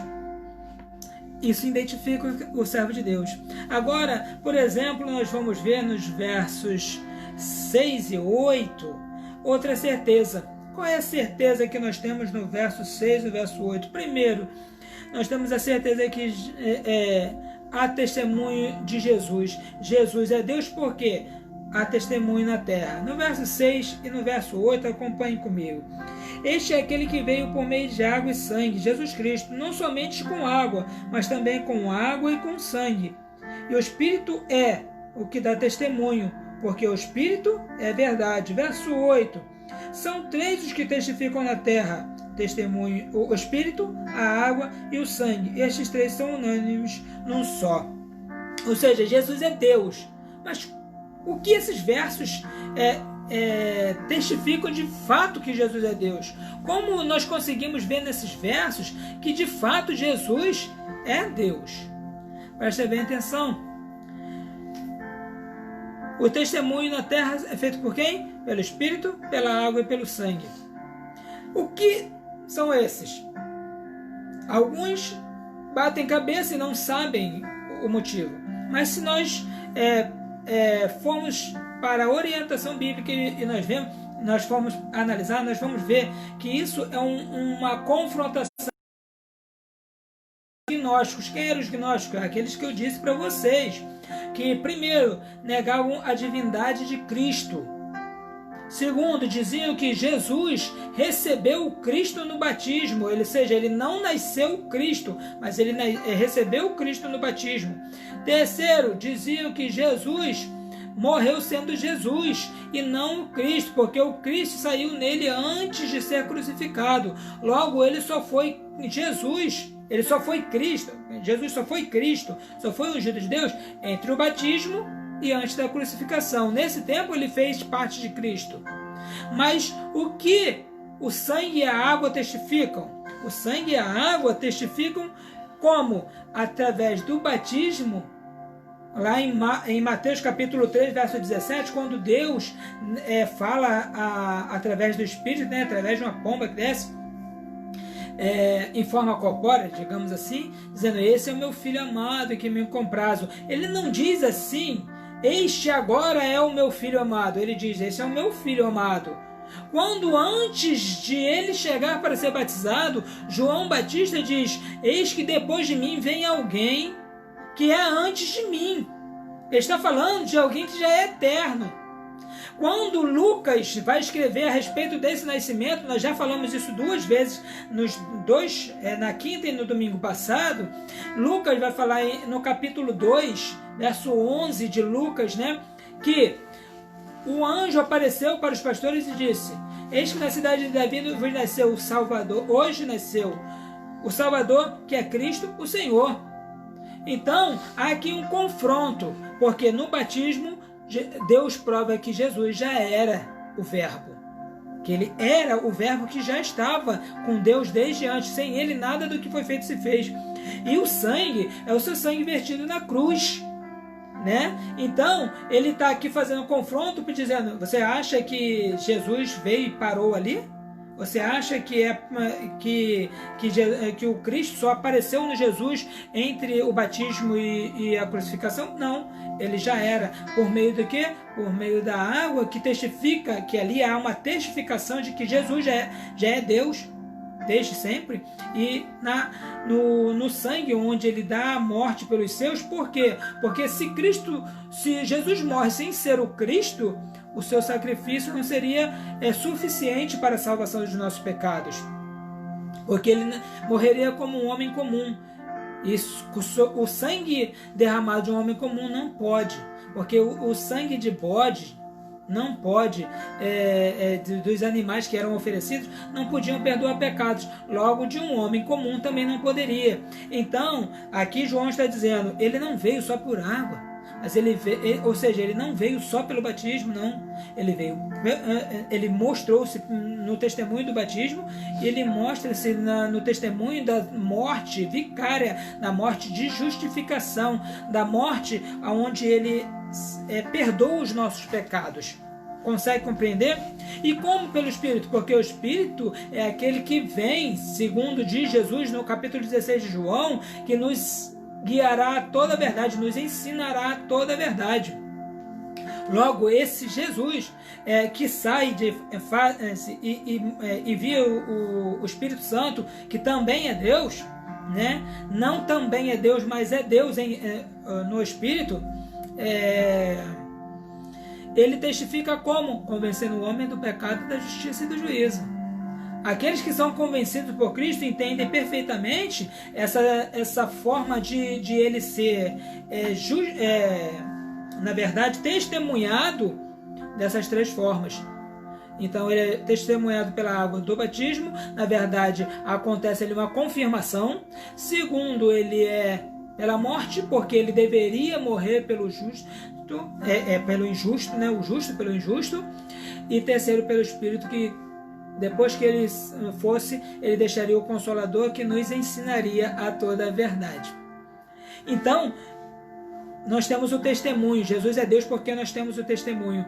Isso identifica o servo de Deus. Agora, por exemplo, nós vamos ver nos versos 6 e 8, outra certeza. Qual é a certeza que nós temos no verso 6 e verso 8? Primeiro, nós temos a certeza que há testemunho de Jesus. Jesus é Deus porque há testemunho na terra. No verso 6 e no verso 8, acompanhem comigo. Este é aquele que veio por meio de água e sangue, Jesus Cristo, não somente com água, mas também com água e com sangue. E o Espírito é o que dá testemunho, porque o Espírito é verdade. Verso 8. São três os que testificam na terra: testemunho, o Espírito, a água e o sangue. Estes três são unânimes num só. Ou seja, Jesus é Deus. Mas o que esses versos testificam de fato que Jesus é Deus? Como nós conseguimos ver nesses versos que de fato Jesus é Deus? Presta bem atenção. O testemunho na terra é feito por quem? Pelo Espírito, pela água e pelo sangue. O que são esses? Alguns batem cabeça e não sabem o motivo. Mas se nós formos para a orientação bíblica e nós formos analisar, nós vamos ver que isso é uma confrontação. Gnósticos. Quem eram os gnósticos? Aqueles que eu disse para vocês, que primeiro negavam a divindade de Cristo. Segundo, diziam que Jesus recebeu o Cristo no batismo, ou seja, ele não nasceu Cristo, mas ele recebeu o Cristo no batismo. Terceiro, diziam que Jesus morreu sendo Jesus e não o Cristo, porque o Cristo saiu nele antes de ser crucificado. Logo, ele só foi Jesus, ele só foi Cristo, Jesus só foi Cristo, só foi ungido de Deus entre o batismo e antes da crucificação. Nesse tempo ele fez parte de Cristo. Mas o que o sangue e a água testificam? O sangue e a água testificam como? Através do batismo, lá em Mateus capítulo 3, verso 17, quando Deus fala através do Espírito, né, através de uma pomba que desce, em forma corpórea, digamos assim, dizendo: esse é o meu filho amado que me comprazo. Ele não diz assim: este agora é o meu filho amado. Ele diz: esse é o meu filho amado. Quando antes de ele chegar para ser batizado, João Batista diz: eis que depois de mim vem alguém que é antes de mim. Ele está falando de alguém que já é eterno. Quando Lucas vai escrever a respeito desse nascimento, nós já falamos isso duas vezes, na quinta e no domingo passado. Lucas vai falar no capítulo 2, verso 11 de Lucas, né, que o anjo apareceu para os pastores e disse: eis que na cidade de Davi vos nasceu o Salvador, hoje nasceu o Salvador, que é Cristo, o Senhor. Então, há aqui um confronto, porque no batismo Deus prova que Jesus já era o Verbo, que ele era o Verbo que já estava com Deus desde antes, sem ele nada do que foi feito se fez. E o sangue é o seu sangue vertido na cruz, né? Então, ele está aqui fazendo um confronto, dizendo: você acha que Jesus veio e parou ali? Você acha que o Cristo só apareceu no Jesus entre o batismo e a crucificação? Não, ele já era. Por meio do quê? Por meio da água, que testifica, que ali há uma testificação de que Jesus já é Deus desde sempre, e no sangue, onde ele dá a morte pelos seus. Por quê? Porque se Jesus morre sem ser o Cristo, o seu sacrifício não seria suficiente para a salvação dos nossos pecados, porque ele morreria como um homem comum. Isso, o sangue derramado de um homem comum não pode, porque o sangue de bode não pode, dos animais que eram oferecidos, não podiam perdoar pecados. Logo, de um homem comum também não poderia. Então, aqui João está dizendo: ele não veio só por água, mas ou seja, ele não veio só pelo batismo, não. Ele mostrou-se no testemunho do batismo, e ele mostra-se no testemunho da morte vicária, da morte de justificação, da morte onde ele perdoa os nossos pecados. Consegue compreender? E como pelo Espírito? Porque o Espírito é aquele que vem, segundo diz Jesus no capítulo 16 de João, que nos guiará a toda a verdade, nos ensinará toda a verdade. Logo, esse Jesus que sai e via o Espírito Santo, que também é Deus, né? Não também é Deus, mas é Deus no Espírito, ele testifica como? Convencendo o homem do pecado, da justiça e do juízo. Aqueles que são convencidos por Cristo entendem perfeitamente essa forma de ele ser, na verdade, testemunhado dessas três formas. Então, ele é testemunhado pela água do batismo. Na verdade, acontece ali uma confirmação. Segundo, ele é pela morte, porque ele deveria morrer pelo justo, pelo injusto, né? O justo pelo injusto. E terceiro, pelo Espírito, que depois que ele fosse, ele deixaria o Consolador, que nos ensinaria a toda a verdade. Então, nós temos o testemunho. Jesus é Deus porque nós temos o testemunho.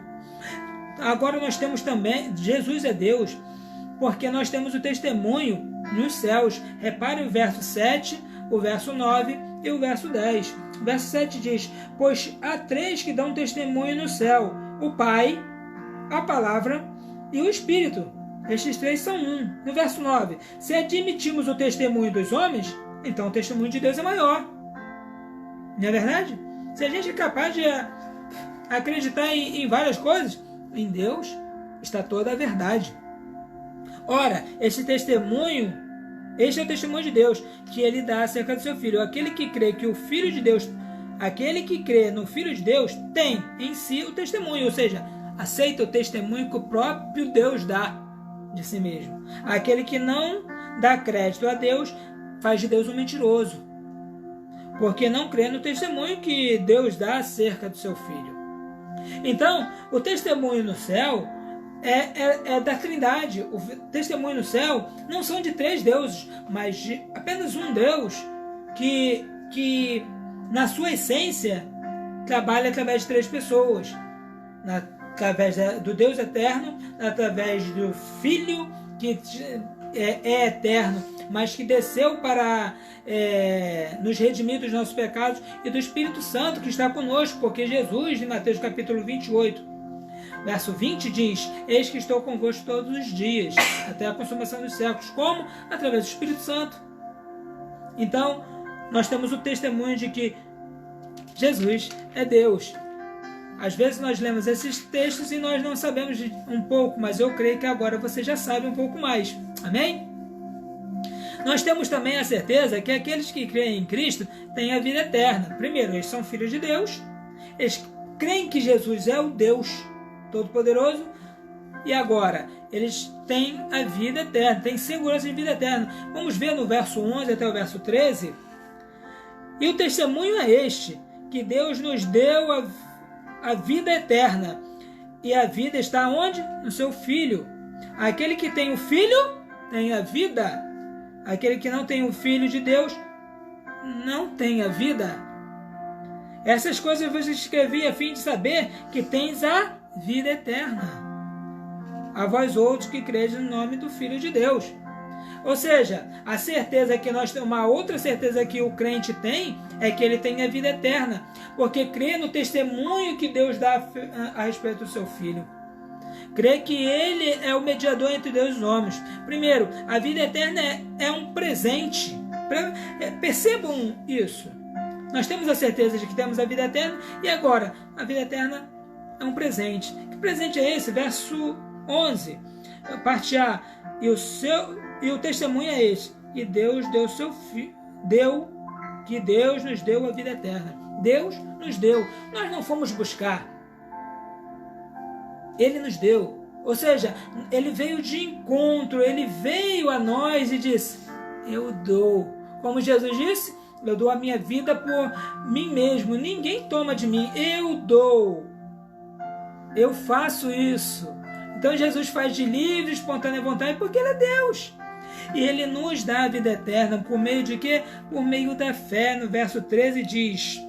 Agora nós temos também, Jesus é Deus porque nós temos o testemunho nos céus. Repare o verso 7, o verso 9 e o verso 10. O verso 7 diz: pois há três que dão testemunho no céu: o Pai, a Palavra e o Espírito. Estes três são um. No verso 9: se admitimos o testemunho dos homens, então o testemunho de Deus é maior. Não é verdade? Se a gente é capaz de acreditar em várias coisas, em Deus está toda a verdade. Ora, este é o testemunho de Deus, que ele dá acerca do seu Filho. Aquele que crê que o Filho de Deus aquele que crê no Filho de Deus tem em si o testemunho, ou seja, aceita o testemunho que o próprio Deus dá de si mesmo. Aquele que não dá crédito a Deus faz de Deus um mentiroso, porque não crê no testemunho que Deus dá acerca do seu Filho. Então, o testemunho no céu é da Trindade. O testemunho no céu não são de 3 deuses, mas de apenas um Deus que na sua essência trabalha através de 3 pessoas, através do Deus eterno, através do Filho que é eterno, mas que desceu para nos redimir dos nossos pecados, e do Espírito Santo que está conosco, porque Jesus, em Mateus capítulo 28, verso 20 diz: eis que estou convosco todos os dias, até a consumação dos séculos. Como? Através do Espírito Santo. Então, nós temos o testemunho de que Jesus é Deus. Às vezes nós lemos esses textos e nós não sabemos um pouco, mas eu creio que agora você já sabe um pouco mais. Amém? Nós temos também a certeza que aqueles que creem em Cristo têm a vida eterna. Primeiro, eles são filhos de Deus, eles creem que Jesus é o Deus Todo-Poderoso, e agora eles têm a vida eterna, têm segurança de vida eterna. Vamos ver no verso 11 até o verso 13. E o testemunho é este, que Deus nos deu a vida eterna, e a vida está onde? No seu Filho. Aquele que tem o Filho tem a vida. Aquele que não tem o Filho de Deus não tem a vida. Essas coisas eu vos escrevi a fim de saber que tens a vida eterna, a vós outros que credes no nome do Filho de Deus. Ou seja, a certeza que nós temos, uma outra certeza que o crente tem, é que ele tem a vida eterna, porque crê no testemunho que Deus dá a respeito do seu Filho. Crê que ele é o mediador entre Deus e os homens. Primeiro, a vida eterna é um presente. Percebam isso. Nós temos a certeza de que temos a vida eterna, e agora, a vida eterna é um presente. Que presente é esse? Verso 11, parte A. E o testemunho é esse: que Deus deu seu Filho, que Deus nos deu a vida eterna. Deus nos deu. Nós não fomos buscar. Ele nos deu. Ou seja, ele veio de encontro, ele veio a nós e disse: eu dou. Como Jesus disse: eu dou a minha vida por mim mesmo. Ninguém toma de mim. Eu dou. Eu faço isso. Então Jesus faz de livre, espontânea vontade, porque ele é Deus. E ele nos dá a vida eterna por meio de quê? Por meio da fé. No verso 13 diz: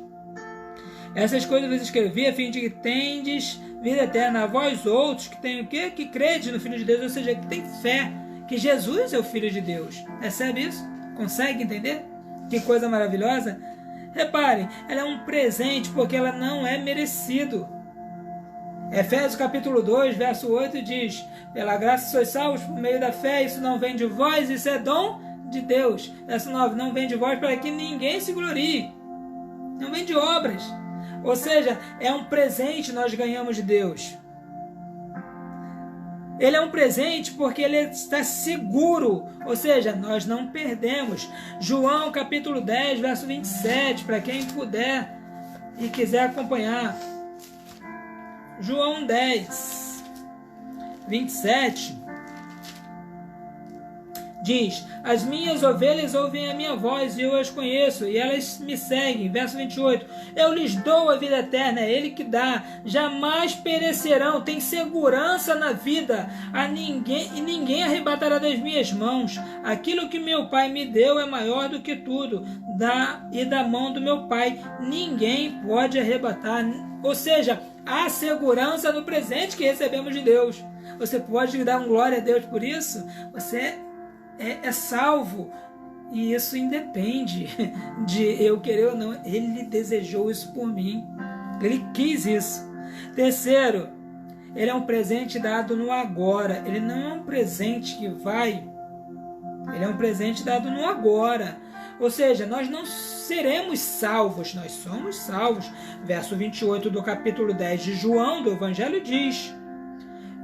essas coisas eu vos escrevi a fim de que tendes vida eterna, a vós outros que têm o quê? Que crede no Filho de Deus, ou seja, que tem fé que Jesus é o Filho de Deus. Percebe isso? Consegue entender? Que coisa maravilhosa? Reparem, ela é um presente porque ela não é merecido. Efésios capítulo 2, verso 8 diz: pela graça sois salvos por meio da fé, isso não vem de vós, isso é dom de Deus. Verso 9, não vem de vós para que ninguém se glorie. Não vem de obras. Ou seja, é um presente nós ganhamos de Deus. Ele é um presente porque ele está seguro, ou seja, nós não perdemos. João capítulo 10, verso 27, para quem puder e quiser acompanhar. João 10, 27, diz: as minhas ovelhas ouvem a minha voz e eu as conheço e elas me seguem. Verso 28, eu lhes dou a vida eterna, é ele que dá, jamais perecerão, tem segurança na vida, e ninguém arrebatará das minhas mãos. Aquilo que meu Pai me deu é maior do que tudo, e da mão do meu Pai ninguém pode arrebatar. Ou seja, há segurança no presente que recebemos de Deus. Você pode dar glória a Deus por isso? Você é salvo, e isso independe de eu querer ou não. Ele desejou isso por mim, ele quis isso. Terceiro, ele é um presente dado no agora. Ele não é um presente que vai, ele é um presente dado no agora. Ou seja, nós não seremos salvos, nós somos salvos. Verso 28 do capítulo 10 de João, do Evangelho, diz: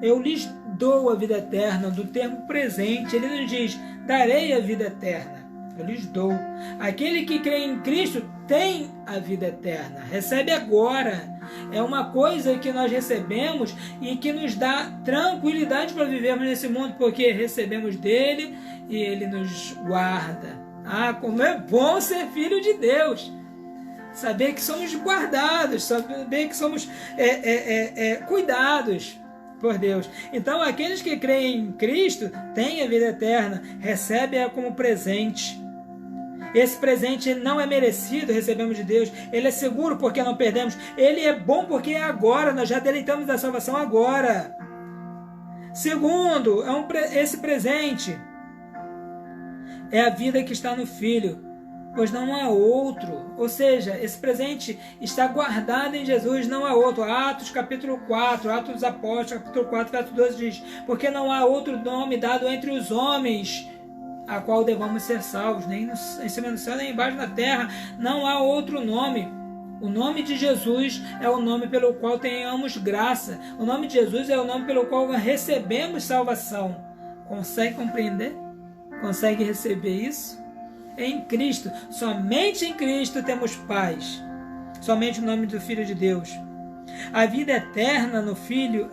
eu lhes dou a vida eterna, do termo presente. Ele nos diz: darei a vida eterna. eu lhes dou. Aquele que crê em Cristo tem a vida eterna, recebe agora. É uma coisa que nós recebemos e que nos dá tranquilidade para vivermos nesse mundo, porque recebemos dele e ele nos guarda. Ah, como é bom ser filho de Deus! Saber que somos guardados, saber que somos cuidados por Deus. Então, aqueles que creem em Cristo têm a vida eterna, recebem-a como presente. Esse presente não é merecido, recebemos de Deus. Ele é seguro porque não perdemos. Ele é bom porque é agora, nós já deleitamos da salvação agora. Segundo, esse presente é a vida que está no Filho, pois não há outro. Ou seja, esse presente está guardado em Jesus, não há outro. Atos capítulo 4, Atos dos Apóstolos, capítulo 4, verso 12 diz: porque não há outro nome dado entre os homens a qual devamos ser salvos, nem em cima do céu, nem embaixo da terra. Não há outro nome. O nome de Jesus é o nome pelo qual tenhamos graça. O nome de Jesus é o nome pelo qual recebemos salvação. Consegue compreender? Consegue receber isso? Em Cristo, somente em Cristo temos paz. Somente o nome do Filho de Deus. A vida eterna no Filho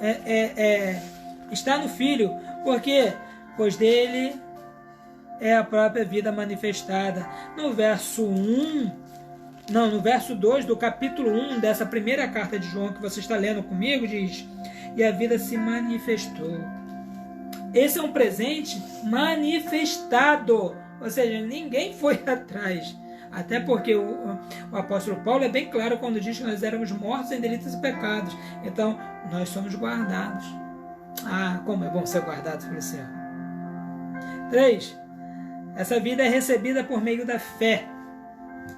está no Filho. Por quê? Pois dele é a própria vida manifestada. No verso 2 do capítulo 1 dessa primeira carta de João que você está lendo comigo, diz: e a vida se manifestou. Esse é um presente manifestado, ou seja, ninguém foi atrás. Até porque o apóstolo Paulo é bem claro quando diz que nós éramos mortos em delitos e pecados. Então, nós somos guardados. Ah, como é bom ser guardado pelo Senhor. 3. Essa vida é recebida por meio da fé.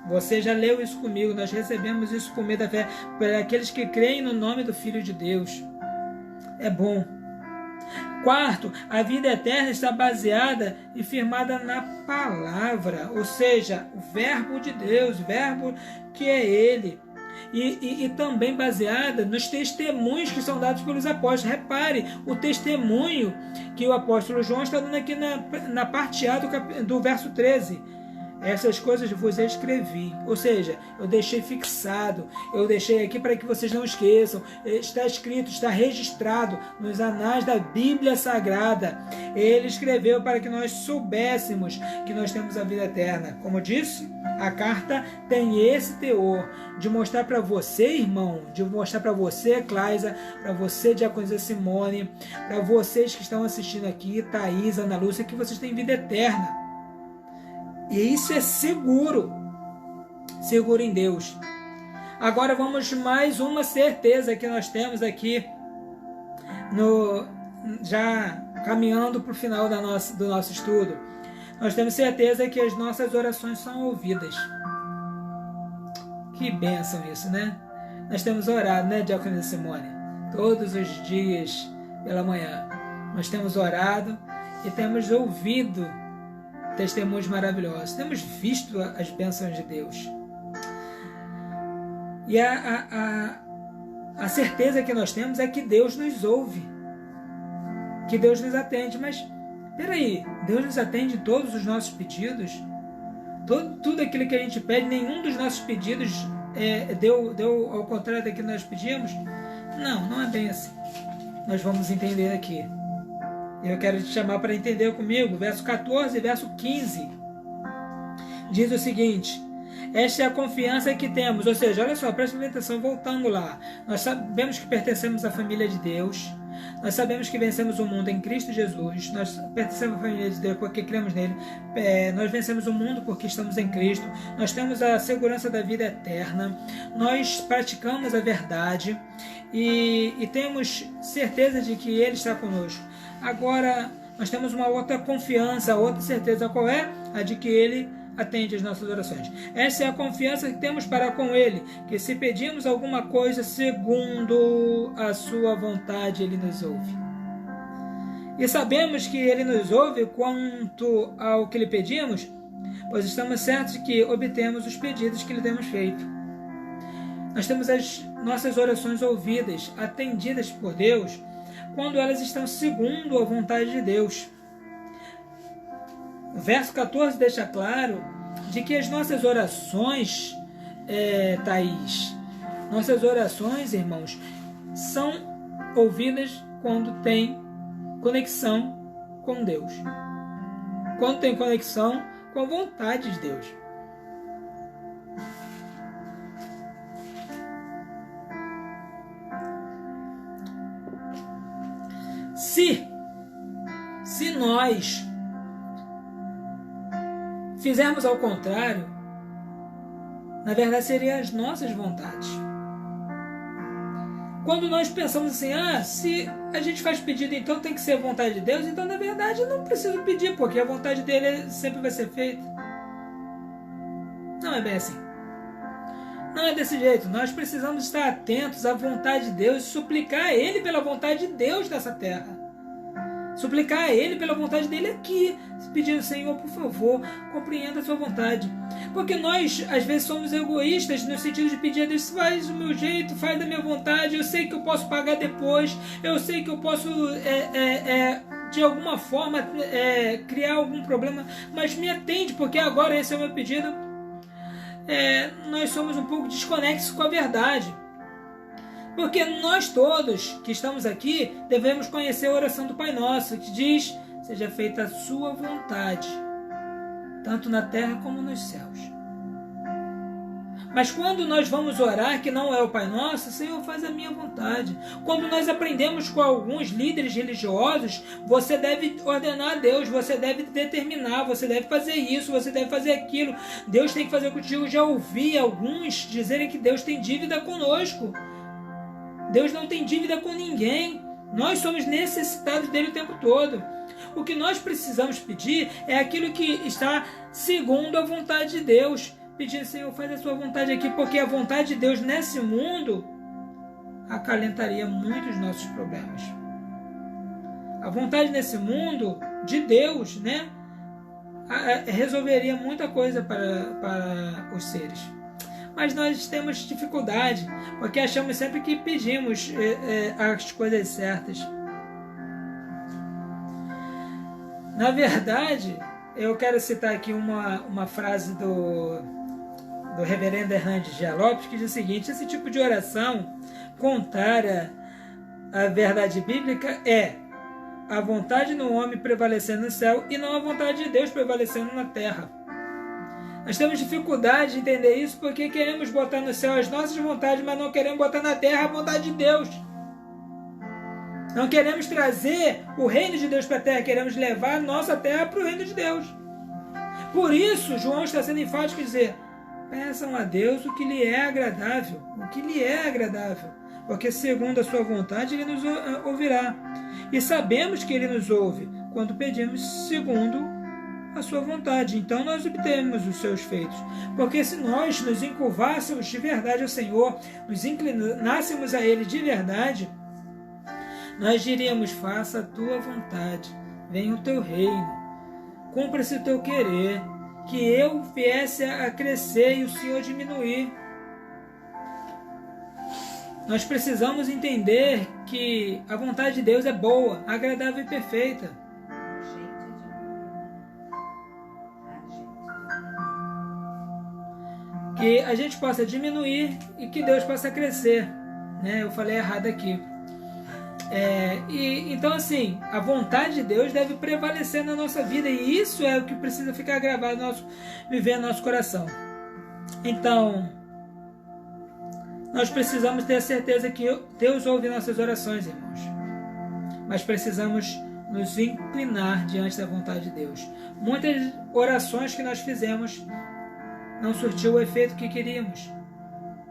Você já leu isso comigo. Nós recebemos isso por meio da fé, por aqueles que creem no nome do Filho de Deus. É bom. 4. A vida eterna está baseada e firmada na palavra, ou seja, o verbo de Deus, o verbo que é Ele. E também baseada nos testemunhos que são dados pelos apóstolos. Repare o testemunho que o apóstolo João está dando aqui na parte A do verso 13. Essas coisas vos escrevi, ou seja, eu deixei fixado, eu deixei aqui para que vocês não esqueçam. Está escrito, está registrado nos anais da Bíblia Sagrada. Ele escreveu para que nós soubéssemos que nós temos a vida eterna. Como disse, a carta tem esse teor de mostrar para você, irmão, de mostrar para você, Claisa, para você, Diaconisa Simone, para vocês que estão assistindo aqui, Thaís, Ana Lúcia, que vocês têm vida eterna. E isso é seguro em Deus. Agora vamos mais uma certeza que nós temos aqui, já caminhando para o final do nosso estudo. Nós temos certeza que as nossas orações são ouvidas. Que bênção isso, né? Nós temos orado, né, Diaconisa Simone? Todos os dias pela manhã. Nós temos orado e temos ouvido testemunhos maravilhosos. Temos visto as bênçãos de Deus. E a certeza que nós temos é que Deus nos ouve. Que Deus nos atende. Mas, peraí, Deus nos atende em todos os nossos pedidos? Tudo aquilo que a gente pede, nenhum dos nossos pedidos deu ao contrário daquilo que nós pedimos? Não é bem assim. Nós vamos entender aqui. Eu quero te chamar para entender comigo, verso 14 e verso 15. Diz o seguinte: esta é a confiança que temos. Ou seja, olha só, presta atenção, voltando lá. Nós sabemos que pertencemos à família de Deus. Nós sabemos que vencemos o mundo em Cristo Jesus. Nós pertencemos à família de Deus porque cremos nele. Nós vencemos o mundo porque estamos em Cristo. Nós temos a segurança da vida eterna. Nós praticamos a verdade. E temos certeza de que Ele está conosco. Agora, nós temos uma outra confiança, outra certeza. Qual é? A de que Ele atende as nossas orações. Essa é a confiança que temos para com Ele, que se pedimos alguma coisa segundo a Sua vontade, Ele nos ouve. E sabemos que Ele nos ouve quanto ao que lhe pedimos, pois estamos certos de que obtemos os pedidos que lhe temos feito. Nós temos as nossas orações ouvidas, atendidas por Deus, quando elas estão segundo a vontade de Deus. O verso 14 deixa claro de que as nossas orações, Thaís, nossas orações, irmãos, são ouvidas quando tem conexão com Deus. Quando tem conexão com a vontade de Deus. Se nós fizermos ao contrário, na verdade seriam as nossas vontades. Quando nós pensamos assim, se a gente faz pedido, então tem que ser a vontade de Deus, então na verdade eu não preciso pedir, porque a vontade dele sempre vai ser feita. Não é bem assim. Não é desse jeito. Nós precisamos estar atentos à vontade de Deus e suplicar a Ele pela vontade de Deus nessa terra. Suplicar a Ele pela vontade dele aqui, pedindo, Senhor, por favor, compreenda a sua vontade. Porque nós, às vezes, somos egoístas no sentido de pedir a Deus, faz do meu jeito, faz da minha vontade, eu sei que eu posso pagar depois, eu sei que eu posso, de alguma forma, criar algum problema, mas me atende, porque agora esse é o meu pedido. Nós somos um pouco desconexos com a verdade. Porque nós todos que estamos aqui devemos conhecer a oração do Pai Nosso, que diz, seja feita a sua vontade, tanto na terra como nos céus. Mas quando nós vamos orar, que não é o Pai Nosso, Senhor, faz a minha vontade. Quando nós aprendemos com alguns líderes religiosos, você deve ordenar a Deus, você deve determinar, você deve fazer isso, você deve fazer aquilo. Deus tem que fazer contigo. Já ouvi alguns dizerem que Deus tem dívida conosco. Deus não tem dívida com ninguém. Nós somos necessitados dele o tempo todo. O que nós precisamos pedir é aquilo que está segundo a vontade de Deus. Pedir, Senhor, faz a sua vontade aqui, porque a vontade de Deus nesse mundo acalentaria muito os nossos problemas. A vontade nesse mundo de Deus, resolveria muita coisa para os seres. Mas nós temos dificuldade, porque achamos sempre que pedimos as coisas certas. Na verdade, eu quero citar aqui uma frase do reverendo Hernandes Dias Lopes, que diz o seguinte: esse tipo de oração contrária à verdade bíblica é a vontade do homem prevalecendo no céu e não a vontade de Deus prevalecendo na terra. Nós temos dificuldade de entender isso porque queremos botar no céu as nossas vontades, mas não queremos botar na terra a vontade de Deus. Não queremos trazer o reino de Deus para a terra, queremos levar a nossa terra para o reino de Deus. Por isso, João está sendo enfático em dizer, peçam a Deus o que lhe é agradável, porque segundo a sua vontade Ele nos ouvirá. E sabemos que Ele nos ouve quando pedimos segundo a sua vontade, então nós obtemos os seus feitos. Porque se nós nos encurvássemos de verdade ao Senhor, nos inclinássemos a Ele de verdade, nós diríamos, faça a tua vontade, venha o teu reino, cumpra-se o teu querer, que eu viesse a crescer e o Senhor diminuir. Nós precisamos entender que a vontade de Deus é boa, agradável e perfeita. Que a gente possa diminuir e que Deus possa crescer, Eu falei errado aqui. Então assim, a vontade de Deus deve prevalecer na nossa vida e isso é o que precisa ficar gravado viver no nosso coração. Então, nós precisamos ter a certeza que Deus ouve nossas orações, irmãos. Mas precisamos nos inclinar diante da vontade de Deus. Muitas orações que nós fizemos não surtiu o efeito que queríamos.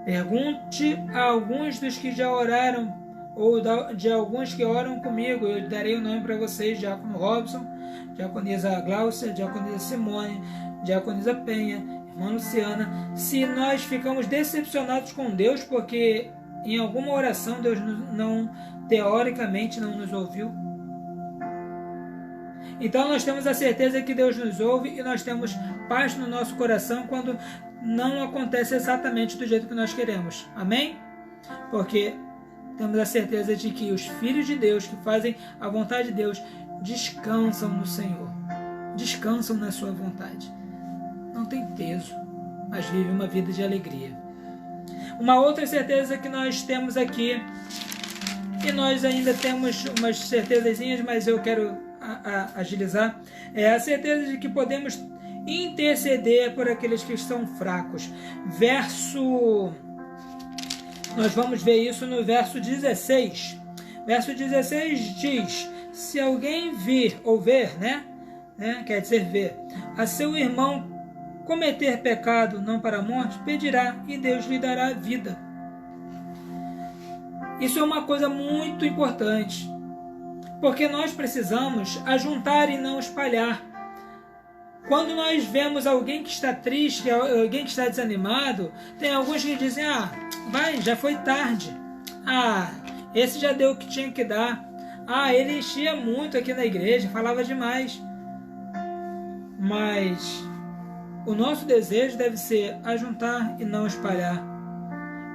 Pergunte a alguns dos que já oraram, ou de alguns que oram comigo, eu darei o nome para vocês: Diácono Robson, Diaconisa Glaucia, Diaconisa Simone, Diaconisa Penha, irmã Luciana. Se nós ficamos decepcionados com Deus porque em alguma oração Deus teoricamente não nos ouviu, então nós temos a certeza que Deus nos ouve e nós temos paz no nosso coração quando não acontece exatamente do jeito que nós queremos. Amém? Porque temos a certeza de que os filhos de Deus que fazem a vontade de Deus descansam no Senhor. descansam na sua vontade. Não tem peso, mas vivem uma vida de alegria. Uma outra certeza que nós temos aqui, e nós ainda temos umas certezazinhas, mas eu quero agilizar, é a certeza de que podemos interceder por aqueles que estão fracos. Nós vamos ver isso no verso 16. Verso 16 diz: se alguém vir, ou ver, quer dizer ver, a seu irmão cometer pecado não para a morte, pedirá e Deus lhe dará vida. Isso é uma coisa muito importante, porque nós precisamos ajuntar e não espalhar. Quando nós vemos alguém que está triste, alguém que está desanimado, tem alguns que dizem: já foi tarde. Esse já deu o que tinha que dar. Ele enchia muito aqui na igreja, falava demais. Mas o nosso desejo deve ser ajuntar e não espalhar.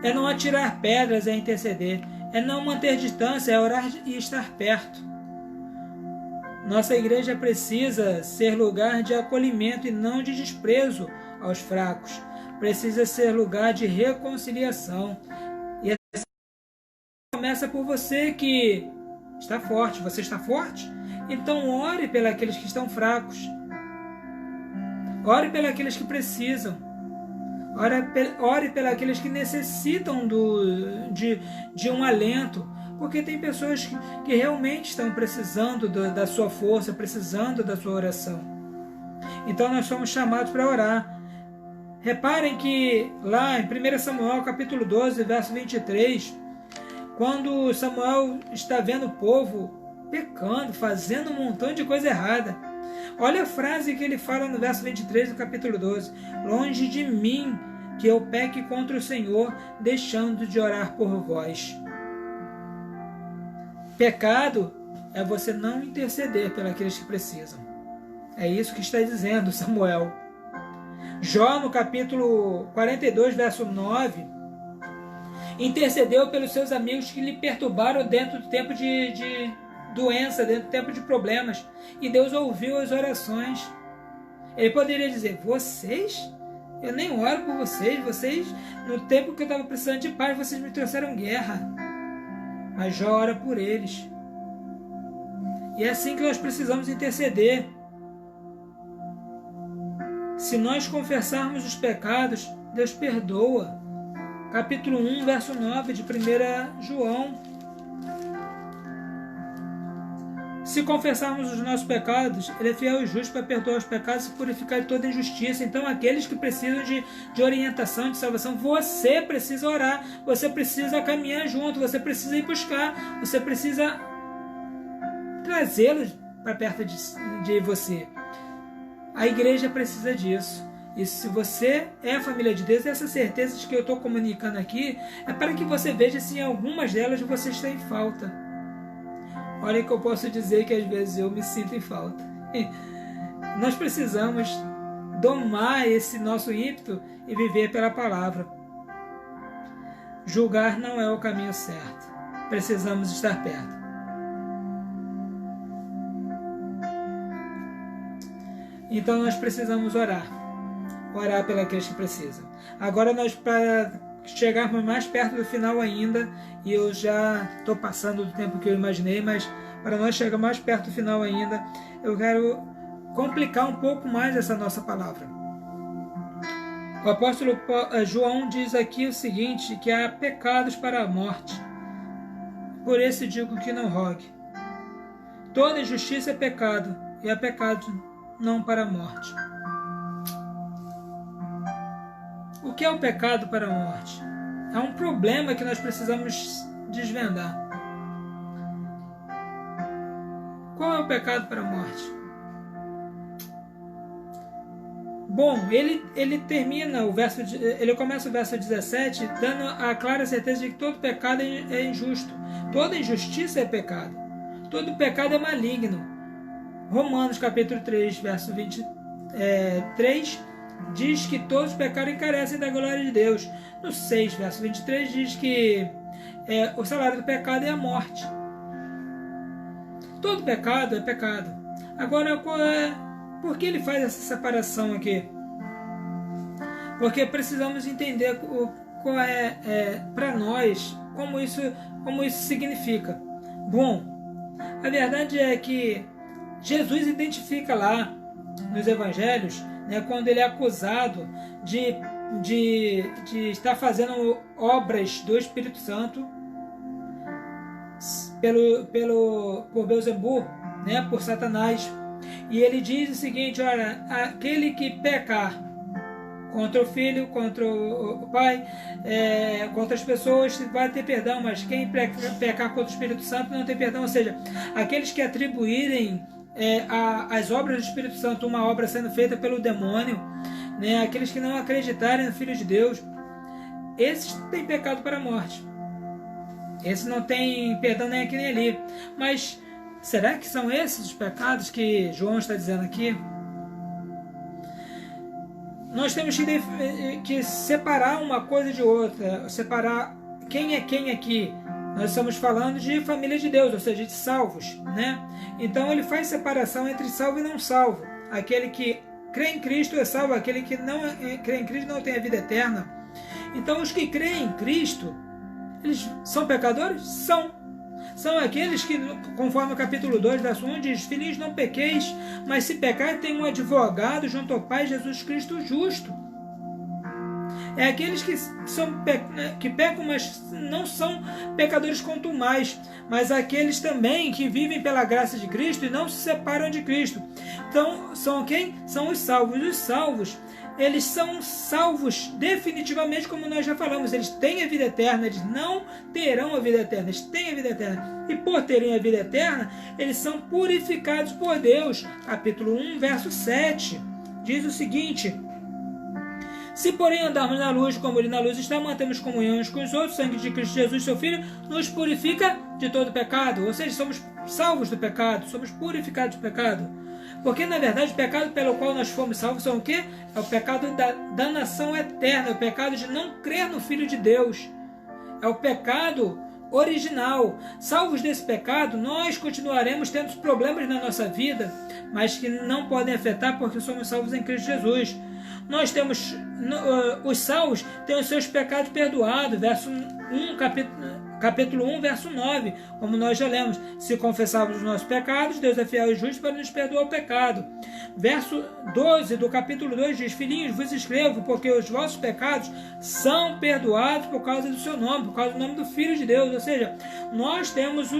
É não atirar pedras, é interceder. É não manter distância, é orar e estar perto. Nossa igreja precisa ser lugar de acolhimento e não de desprezo aos fracos. Precisa ser lugar de reconciliação. E essa começa por você que está forte. Você está forte? Então ore pelos que estão fracos. Ore pelos que precisam. Ore pelos que necessitam de um alento. Porque tem pessoas que realmente estão precisando da sua força, precisando da sua oração. Então nós somos chamados para orar. Reparem que lá em 1 Samuel capítulo 12, verso 23, quando Samuel está vendo o povo pecando, fazendo um montão de coisa errada, olha a frase que ele fala no verso 23 do capítulo 12: longe de mim que eu peque contra o Senhor, deixando de orar por vós. Pecado é você não interceder pelos que precisam. É isso que está dizendo Samuel. Jó, no capítulo 42, verso 9, intercedeu pelos seus amigos que lhe perturbaram dentro do tempo de doença, dentro do tempo de problemas. E Deus ouviu as orações. Ele poderia dizer: vocês? Eu nem oro por vocês. Vocês, no tempo que eu estava precisando de paz, vocês me trouxeram guerra. Mas Jó ora por eles. E é assim que nós precisamos interceder. Se nós confessarmos os pecados, Deus perdoa. Capítulo 1, verso 9 de 1 João. Se confessarmos os nossos pecados, Ele é fiel e justo para perdoar os pecados e purificar de toda injustiça. Então, aqueles que precisam de orientação, de salvação, você precisa orar, você precisa caminhar junto, você precisa ir buscar, você precisa trazê-los para perto de você. A igreja precisa disso. E se você é a família de Deus, essas certezas que eu estou comunicando aqui é para que você veja se em algumas delas você está em falta. Olha que eu posso dizer que às vezes eu me sinto em falta. Nós precisamos domar esse nosso ímpeto e viver pela palavra. Julgar não é o caminho certo. Precisamos estar perto. Então nós precisamos orar. Orar pelos que precisam. Agora nós, para chegarmos mais perto do final ainda, e eu já estou passando do tempo que eu imaginei, mas para nós chegar mais perto do final ainda, eu quero complicar um pouco mais essa nossa palavra. O apóstolo João diz aqui o seguinte, que há pecados para a morte. Por isso digo que não rogue. Toda injustiça é pecado, e há pecado não para a morte. O que é o pecado para a morte? É um problema que nós precisamos desvendar. Qual é o pecado para a morte? Bom, ele termina ele começa o verso 17 dando a clara certeza de que todo pecado é injusto. Toda injustiça é pecado. Todo pecado é maligno. Romanos capítulo 3, verso 23 diz que todos pecaram e carecem da glória de Deus. No 6, verso 23 diz que o salário do pecado é a morte. Todo pecado é pecado. Agora, qual é Por que ele faz essa separação aqui? Porque precisamos entender qual para nós, como isso significa. Bom, a verdade é que Jesus identifica lá nos evangelhos, né, quando ele é acusado de estar fazendo obras do Espírito Santo por Beelzebub, né, por Satanás. E ele diz o seguinte: olha, aquele que pecar contra o filho, contra o pai, contra as pessoas, vai ter perdão, mas quem pecar contra o Espírito Santo não tem perdão. Ou seja, aqueles que atribuírem as obras do Espírito Santo uma obra sendo feita pelo demônio, né, aqueles que não acreditarem no Filho de Deus, esses têm pecado para a morte. Esses não têm perdão nem aqui nem ali. Mas será que são esses os pecados que João está dizendo aqui? Nós temos que separar uma coisa de outra, separar quem é quem aqui. Nós estamos falando de família de Deus, ou seja, de salvos, né? Então ele faz separação entre salvo e não salvo. Aquele que crê em Cristo é salvo, aquele que não crê em Cristo não tem a vida eterna. Então os que creem em Cristo, eles são pecadores? São aqueles que, conforme o capítulo 2, verso 1, diz: filhinhos, não pequeis, mas se pecar, tem um advogado junto ao Pai, Jesus Cristo justo. É aqueles que pecam, mas não são pecadores contumais, mas aqueles também que vivem pela graça de Cristo e não se separam de Cristo. Então, são quem? São os salvos. Os salvos, eles são salvos definitivamente, como nós já falamos. Eles têm a vida eterna, eles não terão a vida eterna, eles têm a vida eterna. E por terem a vida eterna, eles são purificados por Deus. Capítulo 1, verso 7, diz o seguinte: se porém andarmos na luz, como ele na luz está, mantemos comunhão uns com os outros, o sangue de Cristo Jesus, seu Filho, nos purifica de todo pecado. Ou seja, somos salvos do pecado, somos purificados do pecado. Porque, na verdade, o pecado pelo qual nós fomos salvos são o quê? É o pecado da danação eterna, é o pecado de não crer no Filho de Deus. É o pecado original. Salvos desse pecado, nós continuaremos tendo problemas na nossa vida, mas que não podem afetar porque somos salvos em Cristo Jesus. Nós temos, os salvos têm os seus pecados perdoados, verso 1, capítulo 1, verso 9, como nós já lemos: se confessarmos os nossos pecados, Deus é fiel e justo para nos perdoar o pecado. Verso 12 do capítulo 2 diz: filhinhos, vos escrevo, porque os vossos pecados são perdoados por causa do seu nome, por causa do nome do Filho de Deus. Ou seja, nós temos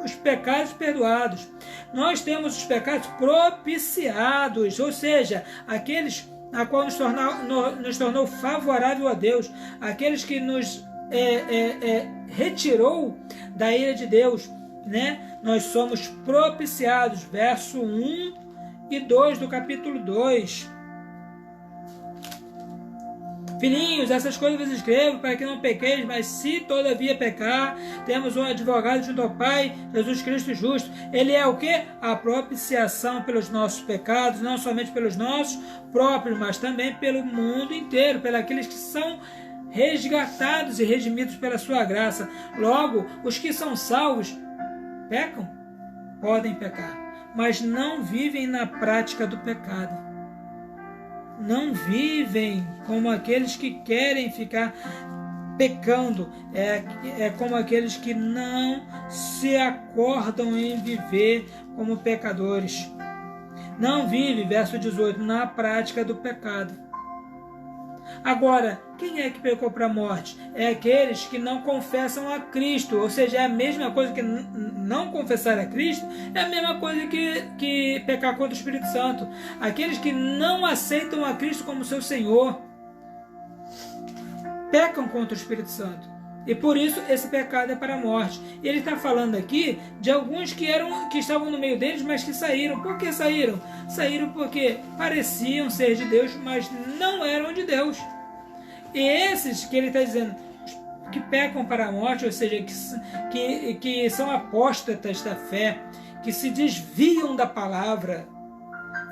os pecados perdoados, nós temos os pecados propiciados, ou seja, aqueles a qual nos tornou favorável a Deus, aqueles que nos retirou da ira de Deus, né? Nós somos propiciados, verso 1 e 2 do capítulo 2. Filhinhos, essas coisas vos escrevo para que não pequeis, mas se todavia pecar, temos um advogado junto ao Pai, Jesus Cristo justo. Ele é o quê? A propiciação pelos nossos pecados, não somente pelos nossos próprios, mas também pelo mundo inteiro, pelos aqueles que são resgatados e redimidos pela sua graça. Logo, os que são salvos pecam? Podem pecar, mas não vivem na prática do pecado. Não vivem como aqueles que querem ficar pecando. É como aqueles que não se acordam em viver como pecadores. Não vive, verso 18, na prática do pecado. Agora, quem é que pecou para a morte? É aqueles que não confessam a Cristo, ou seja, é a mesma coisa que não confessar a Cristo, é a mesma coisa que pecar contra o Espírito Santo. Aqueles que não aceitam a Cristo como seu Senhor, pecam contra o Espírito Santo. E por isso esse pecado é para a morte. E ele está falando aqui de alguns que estavam no meio deles, mas que saíram. Por que saíram? Saíram porque pareciam ser de Deus, mas não eram de Deus. E esses que ele está dizendo que pecam para a morte, ou seja, que são apóstatas da fé, que se desviam da palavra,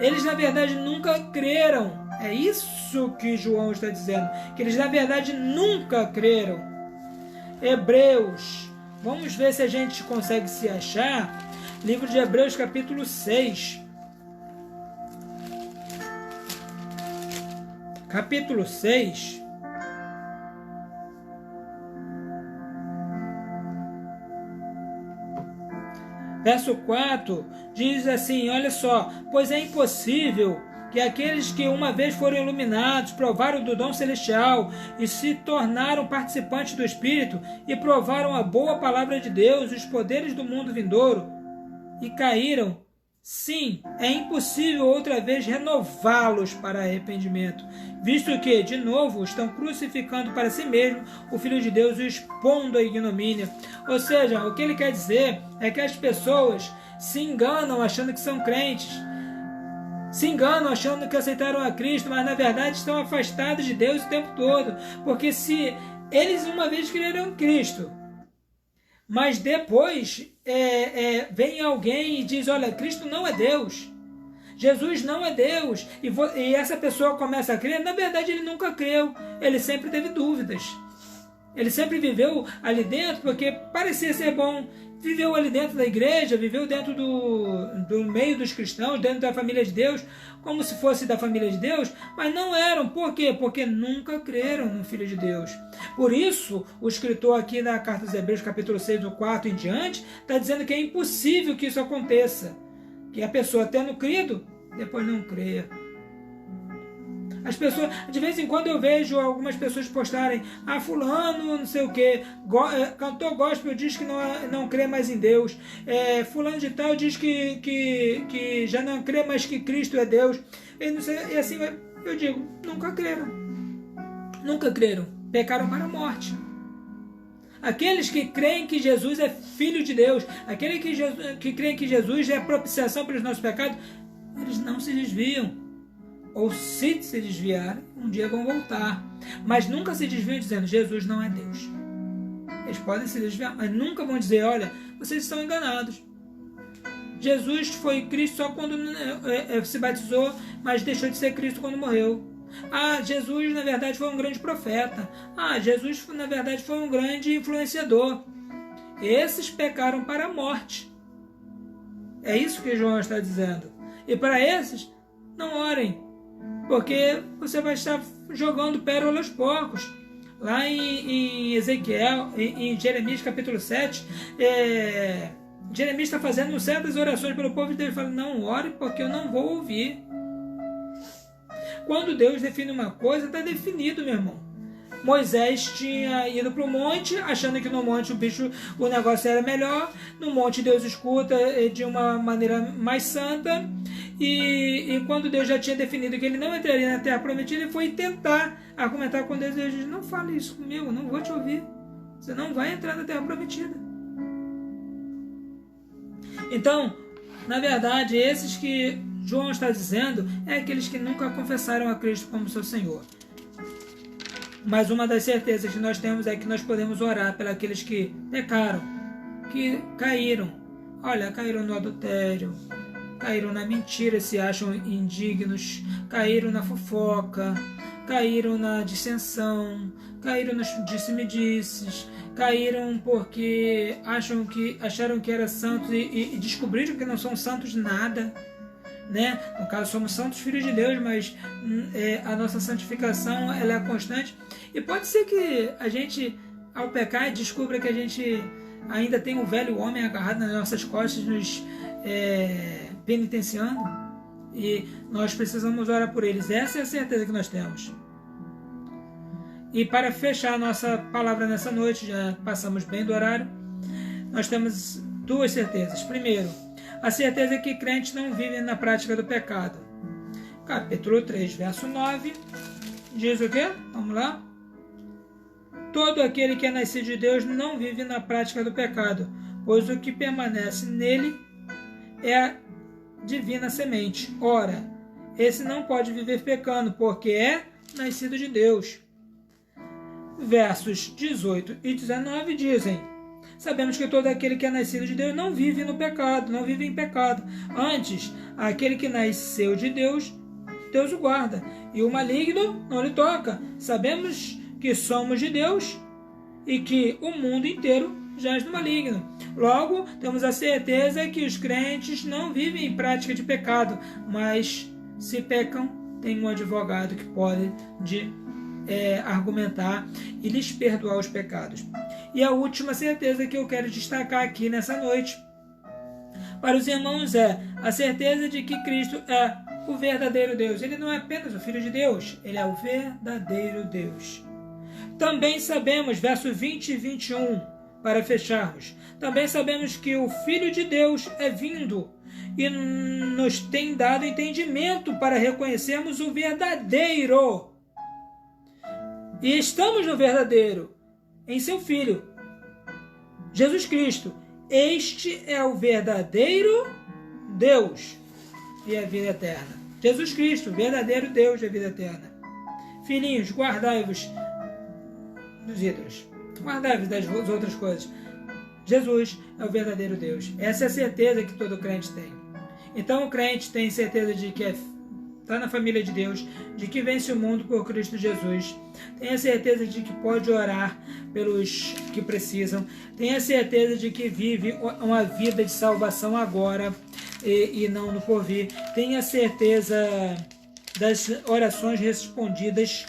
eles na verdade nunca creram. É isso que João está dizendo, que eles na verdade nunca creram. Hebreus, vamos ver se a gente consegue se achar. Livro de Hebreus, capítulo 6. capítulo 6, verso 4, diz assim, olha só, pois é impossível que aqueles que uma vez foram iluminados, provaram do dom celestial e se tornaram participantes do Espírito e provaram a boa palavra de Deus, os poderes do mundo vindouro, e caíram. Sim, é impossível outra vez renová-los para arrependimento, visto que, de novo, estão crucificando para si mesmo o Filho de Deus e o expondo à ignomínia. Ou seja, o que ele quer dizer é que as pessoas se enganam achando que são crentes, se enganam achando que aceitaram a Cristo, mas na verdade estão afastados de Deus o tempo todo, porque se eles uma vez creram em Cristo, mas depois vem alguém e diz, olha, Cristo não é Deus, Jesus não é Deus, e essa pessoa começa a crer, na verdade ele nunca creu, ele sempre teve dúvidas, ele sempre viveu ali dentro porque parecia ser bom, viveu ali dentro da igreja, viveu dentro do meio dos cristãos, dentro da família de Deus, como se fosse da família de Deus, mas não eram. Por quê? Porque nunca creram no Filho de Deus. Por isso, o escritor aqui na Carta aos Hebreus, capítulo 6, do 4 em diante, está dizendo que é impossível que isso aconteça. Que a pessoa, tendo crido, depois não creia. As pessoas, de vez em quando eu vejo algumas pessoas postarem, fulano não sei o que, cantor gospel diz que não crê mais em Deus, fulano de tal diz que já não crê mais que Cristo é Deus, e assim eu digo, nunca creram, pecaram para a morte. Aqueles que creem que Jesus é Filho de Deus, aqueles que creem que Jesus é a propiciação pelos nossos pecados, eles não se desviam. Ou se desviarem, um dia vão voltar. Mas nunca se desviam dizendo, Jesus não é Deus. Eles podem se desviar, mas nunca vão dizer, olha, vocês estão enganados. Jesus foi Cristo só quando se batizou, mas deixou de ser Cristo quando morreu. Jesus na verdade foi um grande profeta. Jesus na verdade foi um grande influenciador. Esses pecaram para a morte. É isso que João está dizendo. E para esses, não orem, porque você vai estar jogando pérola aos porcos. Lá em Ezequiel, em Jeremias capítulo 7, Jeremias está fazendo certas orações pelo povo de Deus, fala, não ore porque eu não vou ouvir. Quando Deus define uma coisa, está definido, meu irmão. Moisés tinha ido para o monte, achando que no monte o negócio era melhor. No monte Deus escuta de uma maneira mais santa. E quando Deus já tinha definido que ele não entraria na terra prometida, ele foi tentar argumentar com Deus. E Deus disse, não fale isso comigo, não vou te ouvir. Você não vai entrar na terra prometida. Então, na verdade, esses que João está dizendo é aqueles que nunca confessaram a Cristo como seu Senhor. Mas uma das certezas que nós temos é que nós podemos orar pelos que pecaram, que caíram. Olha, caíram no adultério, caíram na mentira, se acham indignos, caíram na fofoca, caíram na dissensão, caíram nos disse-me-disses, caíram porque acharam que eram santos e descobriram que não são santos de nada. Né? No caso, somos santos filhos de Deus, mas a nossa santificação ela é constante. E pode ser que a gente, ao pecar, descubra que a gente ainda tem um velho homem agarrado nas nossas costas, nos penitenciando, e nós precisamos orar por eles. Essa é a certeza que nós temos. E para fechar a nossa palavra nessa noite, já passamos bem do horário, nós temos duas certezas. Primeiro, a certeza é que crentes não vivem na prática do pecado. Capítulo 3, verso 9, diz o quê? Vamos lá. Todo aquele que é nascido de Deus não vive na prática do pecado, pois o que permanece nele é a divina semente. Ora, esse não pode viver pecando, porque é nascido de Deus. Versos 18 e 19 dizem, sabemos que todo aquele que é nascido de Deus não vive no pecado, não vive em pecado. Antes, aquele que nasceu de Deus, Deus o guarda, e o maligno não lhe toca. Sabemos que somos de Deus e que o mundo inteiro jaz no maligno. Logo, temos a certeza que os crentes não vivem em prática de pecado, mas se pecam, tem um advogado que pode argumentar e lhes perdoar os pecados. E a última certeza que eu quero destacar aqui nessa noite para os irmãos é a certeza de que Cristo é o verdadeiro Deus. Ele não é apenas o Filho de Deus, ele é o verdadeiro Deus. Também sabemos, versos 20 e 21, para fecharmos, também sabemos que o Filho de Deus é vindo e nos tem dado entendimento para reconhecermos o verdadeiro. E estamos no verdadeiro, em seu Filho, Jesus Cristo. Este é o verdadeiro Deus e a vida eterna. Jesus Cristo, verdadeiro Deus e a vida eterna. Filhinhos, guardai-vos dos ídolos. Guardai-vos das outras coisas. Jesus é o verdadeiro Deus. Essa é a certeza que todo crente tem. Então o crente tem certeza de que está na família de Deus, de que vence o mundo por Cristo Jesus. Tem a certeza de que pode orar pelos que precisam. Tem a certeza de que vive uma vida de salvação agora e não no porvir. Tem a certeza das orações respondidas.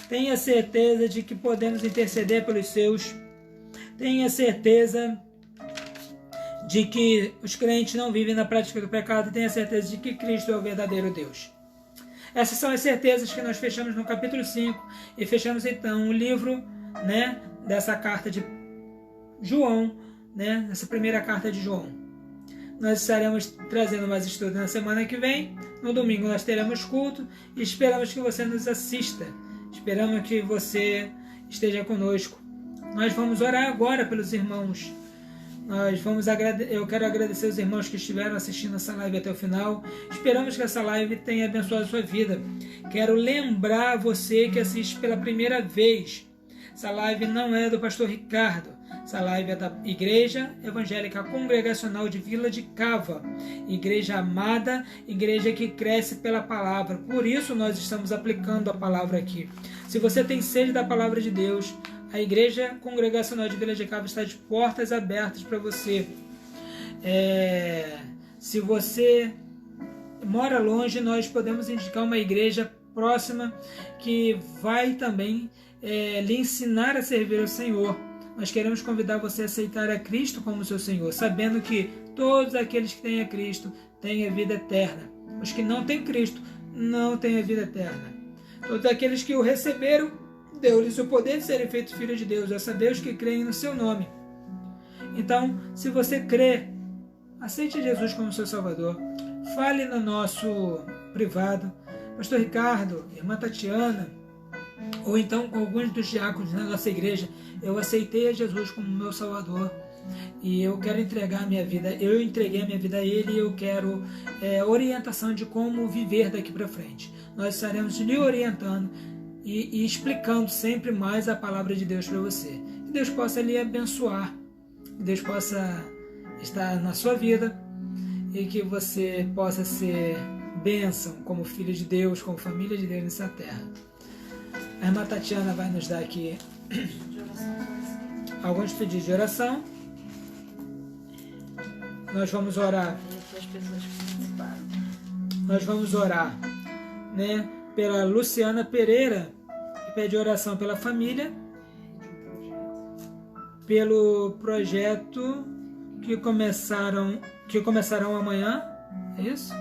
Tem a certeza de que podemos interceder pelos seus. Tem a certeza de que os crentes não vivem na prática do pecado. Tem a certeza de que Cristo é o verdadeiro Deus. Essas são as certezas que nós fechamos no capítulo 5 e fechamos então o livro, dessa carta de João, essa primeira carta de João. Nós estaremos trazendo mais estudo na semana que vem. No domingo nós teremos culto e esperamos que você nos assista. Esperamos que você esteja conosco. Nós vamos orar agora pelos irmãos. Eu quero agradecer os irmãos que estiveram assistindo essa live até o final. Esperamos que essa live tenha abençoado a sua vida. Quero lembrar você que assiste pela primeira vez. Essa live não é do pastor Ricardo. Essa live é da Igreja Evangélica Congregacional de Vila de Cava. Igreja amada, igreja que cresce pela palavra. Por isso nós estamos aplicando a palavra aqui. Se você tem sede da palavra de Deus, a Igreja Congregacional de Vila de Cava está de portas abertas para você. Se você mora longe, nós podemos indicar uma igreja próxima que vai também lhe ensinar a servir ao Senhor. Nós queremos convidar você a aceitar a Cristo como seu Senhor, sabendo que todos aqueles que têm a Cristo têm a vida eterna. Os que não têm Cristo não têm a vida eterna. Todos aqueles que o receberam, deu-lhes o poder de serem feitos filhos de Deus, a saber os que creem no seu nome. Então, se você crê, aceite Jesus como seu Salvador. Fale no nosso privado, pastor Ricardo, irmã Tatiana, ou então com alguns dos diáconos da nossa igreja. Eu aceitei a Jesus como meu Salvador e eu quero entregar a minha vida. Eu entreguei a minha vida a Ele e eu quero orientação de como viver daqui para frente. Nós estaremos lhe orientando e explicando sempre mais a palavra de Deus para você. Que Deus possa lhe abençoar, que Deus possa estar na sua vida e que você possa ser bênção como filho de Deus, como família de Deus nessa terra. A irmã Tatiana vai nos dar aqui alguns pedidos de oração. Nós vamos orar. Nós vamos orar, pela Luciana Pereira, que pede oração pela família, pelo projeto que começarão amanhã. É isso?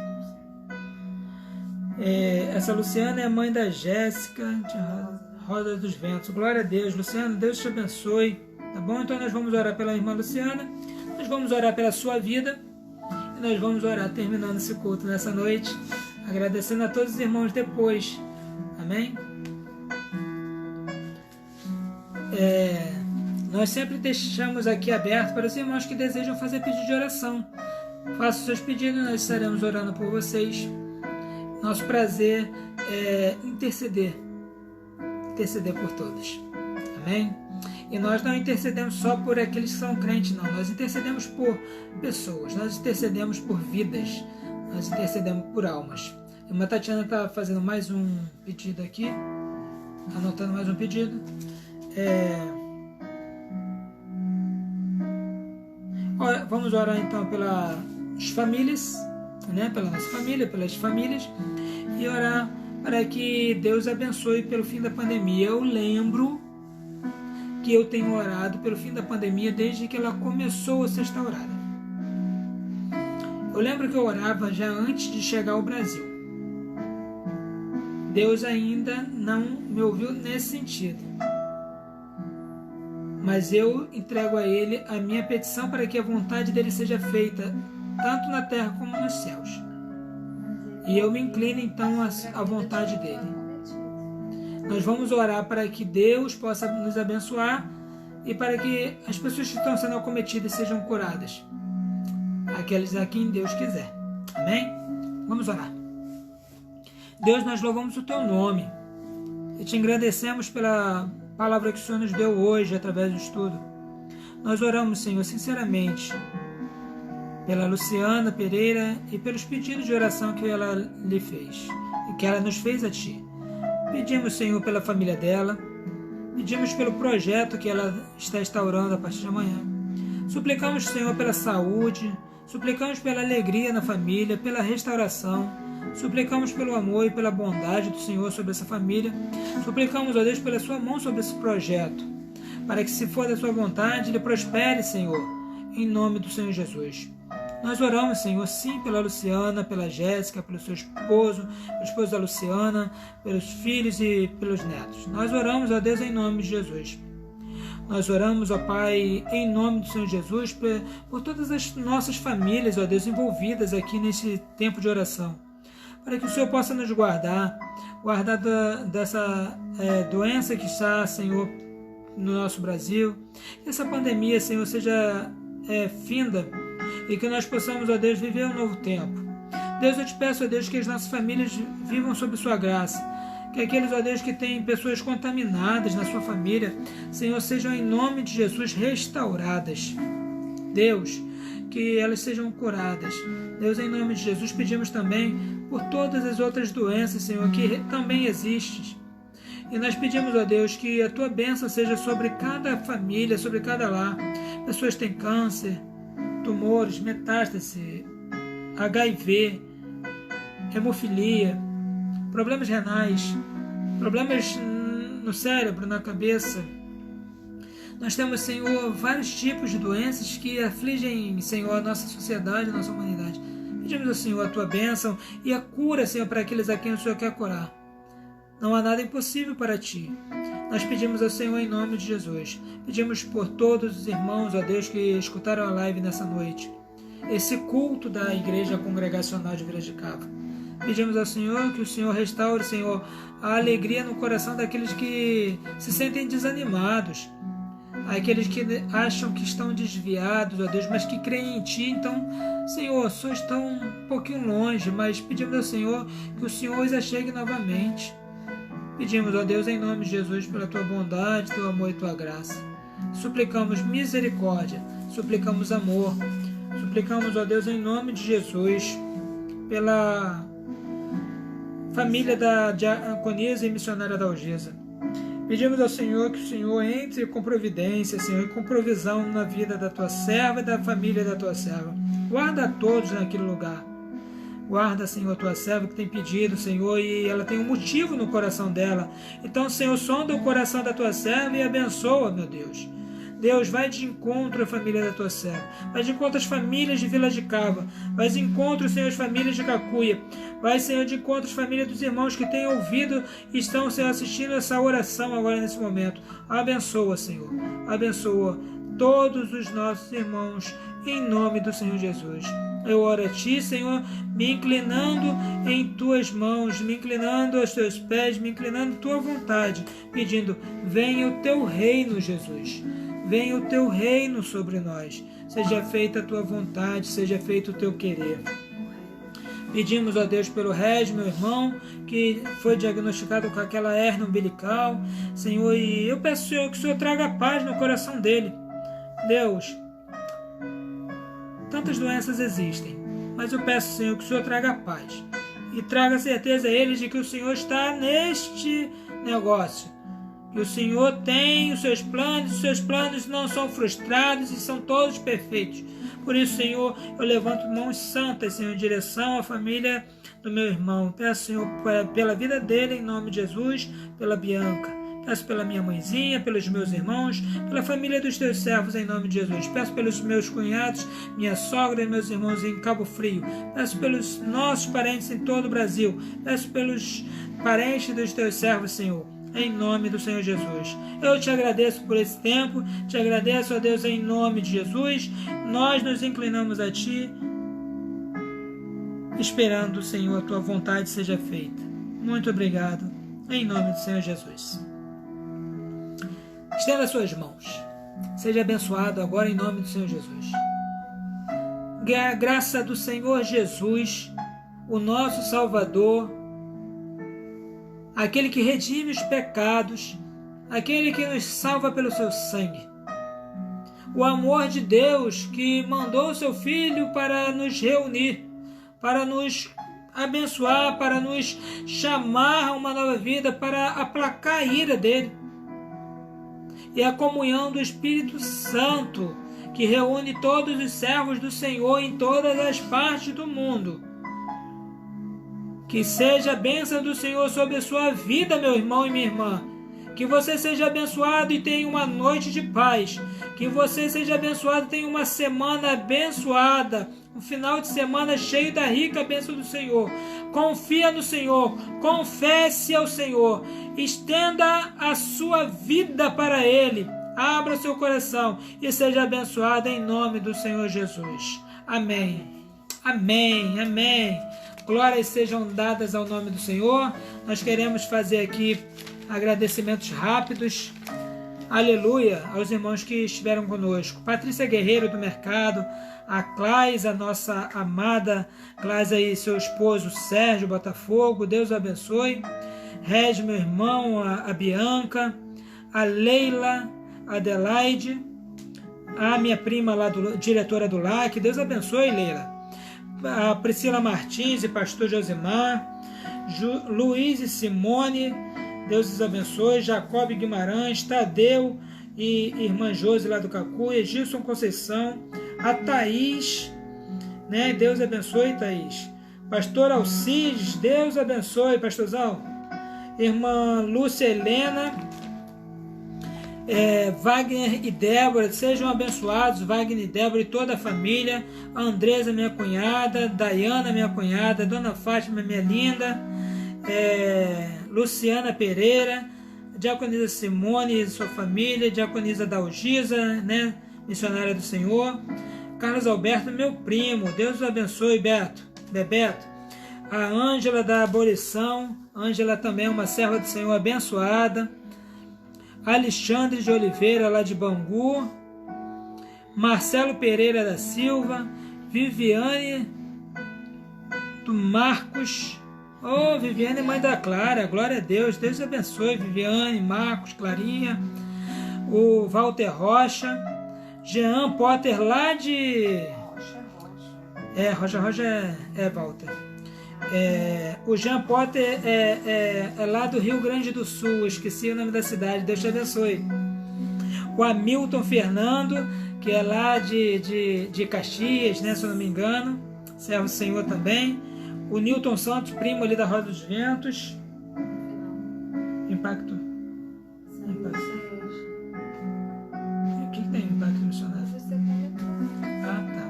Essa Luciana é mãe da Jéssica de Roda dos Ventos. Glória a Deus, Luciana, Deus te abençoe. Tá bom? Então nós vamos orar pela irmã Luciana, nós vamos orar pela sua vida e nós vamos orar terminando esse culto nessa noite, agradecendo a todos os irmãos depois. Amém? Nós sempre deixamos aqui aberto para os irmãos que desejam fazer pedido de oração. Faça os seus pedidos, nós estaremos orando por vocês. Nosso prazer é interceder por todos. Amém? E nós não intercedemos só por aqueles que são crentes, não. Nós intercedemos por pessoas, nós intercedemos por vidas, nós intercedemos por almas. A irmã Tatiana está fazendo mais um pedido aqui, anotando mais um pedido. Vamos orar então pelas famílias, pela nossa família, pelas famílias, e orar para que Deus abençoe pelo fim da pandemia. Eu lembro que eu tenho orado pelo fim da pandemia desde que ela começou a ser instaurada. Eu lembro que eu orava já antes de chegar ao Brasil. Deus ainda não me ouviu nesse sentido. Mas eu entrego a Ele a minha petição para que a vontade dEle seja feita, tanto na terra como nos céus. E eu me inclino então à vontade dEle. Nós vamos orar para que Deus possa nos abençoar e para que as pessoas que estão sendo acometidas sejam curadas. Aqueles a quem Deus quiser. Amém? Vamos orar. Deus, nós louvamos o Teu nome e Te agradecemos pela palavra que o Senhor nos deu hoje através do estudo. Nós oramos, Senhor, sinceramente pela Luciana Pereira e pelos pedidos de oração que ela lhe fez e que ela nos fez a Ti. Pedimos, Senhor, pela família dela, pedimos pelo projeto que ela está instaurando a partir de amanhã. Suplicamos, Senhor, pela saúde, suplicamos pela alegria na família, pela restauração, suplicamos pelo amor e pela bondade do Senhor sobre essa família, suplicamos, ó Deus, pela Sua mão sobre esse projeto, para que, se for da Sua vontade, ele prospere, Senhor, em nome do Senhor Jesus. Nós oramos, Senhor, sim, pela Luciana, pela Jéssica, pelo seu esposo, pelo esposo da Luciana, pelos filhos e pelos netos. Nós oramos, ó Deus, em nome de Jesus. Nós oramos, ó Pai, em nome do Senhor Jesus, por todas as nossas famílias, ó Deus, envolvidas aqui nesse tempo de oração, para que o Senhor possa nos guardar dessa doença que está, Senhor, no nosso Brasil, que essa pandemia, Senhor, seja finda, e que nós possamos, ó Deus, viver um novo tempo. Deus, eu te peço, ó Deus, que as nossas famílias vivam sob sua graça, que aqueles, ó Deus, que têm pessoas contaminadas na sua família, Senhor, sejam em nome de Jesus restauradas. Deus, que elas sejam curadas. Deus, em nome de Jesus, pedimos também por todas as outras doenças, Senhor, que também existem. E nós pedimos, ó Deus, que a Tua bênção seja sobre cada família, sobre cada lar. Pessoas têm câncer, tumores, metástase, HIV, hemofilia, problemas renais, problemas no cérebro, na cabeça. Nós temos, Senhor, vários tipos de doenças que afligem, Senhor, a nossa sociedade, a nossa humanidade. Pedimos ao Senhor a Tua bênção e a cura, Senhor, para aqueles a quem o Senhor quer curar. Não há nada impossível para Ti. Nós pedimos ao Senhor em nome de Jesus. Pedimos por todos os irmãos, ó Deus, que escutaram a live nessa noite. Esse culto da Igreja Congregacional de Piracicaba. Pedimos ao Senhor que o Senhor restaure, Senhor, a alegria no coração daqueles que se sentem desanimados, aqueles que acham que estão desviados, ó Deus, mas que creem em Ti. Então, Senhor, só estão um pouquinho longe, mas pedimos ao Senhor que o Senhor os achegue novamente. Pedimos, ó Deus, em nome de Jesus, pela Tua bondade, Teu amor e Tua graça. Suplicamos misericórdia, suplicamos amor, suplicamos, ó Deus, em nome de Jesus, pela família da diaconisa e missionária da Algisa. Pedimos ao Senhor que o Senhor entre com providência, Senhor, e com provisão na vida da Tua serva e da família da Tua serva. Guarda a todos naquele lugar. Guarda, Senhor, a Tua serva que tem pedido, Senhor, e ela tem um motivo no coração dela. Então, Senhor, sonda o coração da Tua serva e abençoa, meu Deus. Deus, vai de encontro à família da Tua serva. Vai de encontro às famílias de Vila de Cava. Vai de encontro, Senhor, às famílias de Cacuia. Vai, Senhor, de encontro às famílias dos irmãos que têm ouvido e estão, Senhor, assistindo essa oração agora nesse momento. Abençoa, Senhor. Abençoa todos os nossos irmãos em nome do Senhor Jesus. Eu oro a Ti, Senhor, me inclinando em Tuas mãos, me inclinando aos Teus pés, me inclinando à Tua vontade, pedindo, venha o Teu reino, Jesus. Venha o Teu reino sobre nós. Seja feita a Tua vontade, seja feito o Teu querer. Pedimos, ó Deus, pelo Regis, meu irmão, que foi diagnosticado com aquela hérnia umbilical. Senhor, e eu peço, Senhor, que o Senhor traga paz no coração dele. Deus, tantas doenças existem, mas eu peço, Senhor, que o Senhor traga paz e traga certeza a eles de que o Senhor está neste negócio. que o Senhor tem os seus planos não são frustrados e são todos perfeitos. Por isso, Senhor, eu levanto mãos santas, Senhor, em direção à família do meu irmão. Peço, Senhor, pela vida dele, em nome de Jesus, pela Bianca. Peço pela minha mãezinha, pelos meus irmãos, pela família dos teus servos, em nome de Jesus. Peço pelos meus cunhados, minha sogra e meus irmãos em Cabo Frio. Peço pelos nossos parentes em todo o Brasil. Peço pelos parentes dos teus servos, Senhor, em nome do Senhor Jesus. Eu te agradeço por esse tempo, te agradeço, ó Deus, em nome de Jesus. Nós nos inclinamos a Ti, esperando, Senhor, a Tua vontade seja feita. Muito obrigado, em nome do Senhor Jesus. Estenda as suas mãos. Seja abençoado agora em nome do Senhor Jesus. A graça do Senhor Jesus, o nosso Salvador, aquele que redime os pecados, aquele que nos salva pelo seu sangue. O amor de Deus que mandou o seu Filho para nos reunir, para nos abençoar, para nos chamar a uma nova vida, para aplacar a ira dele. E a comunhão do Espírito Santo, que reúne todos os servos do Senhor em todas as partes do mundo. Que seja a bênção do Senhor sobre a sua vida, meu irmão e minha irmã. Que você seja abençoado e tenha uma noite de paz. Que você seja abençoado e tenha uma semana abençoada. Um final de semana cheio da rica bênção do Senhor. Confia no Senhor. Confesse ao Senhor. Estenda a sua vida para Ele. Abra seu coração e seja abençoado em nome do Senhor Jesus. Amém. Amém. Amém. Glórias sejam dadas ao nome do Senhor. Nós queremos fazer aqui agradecimentos rápidos. Aleluia aos irmãos que estiveram conosco. Patrícia Guerreiro do Mercado, a Clais, a nossa amada Clais e seu esposo Sérgio Botafogo, Deus abençoe. Regi, meu irmão, a Bianca, a Leila, a Adelaide, a minha prima lá, diretora do LAC, Deus abençoe, Leila. A Priscila Martins e pastor Josimar, Luiz e Simone, Deus os abençoe. Jacob Guimarães, Tadeu e irmã Josi lá do Cacuia, Gilson Conceição, a Thaís, né? Deus abençoe, Thaís. Pastor Alcides, Deus abençoe, pastorzão. Irmã Lúcia Helena, Wagner e Débora, sejam abençoados, Wagner e Débora e toda a família. A Andresa, minha cunhada, Dayana, minha cunhada, Dona Fátima, minha linda, Luciana Pereira, Diaconisa Simone e sua família, Diaconisa Dalgisa, né, missionária do Senhor. Carlos Alberto, meu primo, Deus os abençoe, Bebeto. A Ângela da Abolição, Ângela também é uma serva do Senhor abençoada. Alexandre de Oliveira, lá de Bangu. Marcelo Pereira da Silva. Viviane do Marcos. Oh, Viviane, mãe da Clara, glória a Deus. Deus abençoe, Viviane, Marcos, Clarinha. O Walter Rocha. Jean Potter, lá de... Rocha Walter. O Jean Potter é lá do Rio Grande do Sul, esqueci o nome da cidade, Deus te abençoe. O Hamilton Fernando, que é lá de Caxias, né, se eu não me engano, servo do Senhor também. O Newton Santos, primo ali da Roda dos Ventos. Impacto. O que tem impacto missionário? Ah, tá.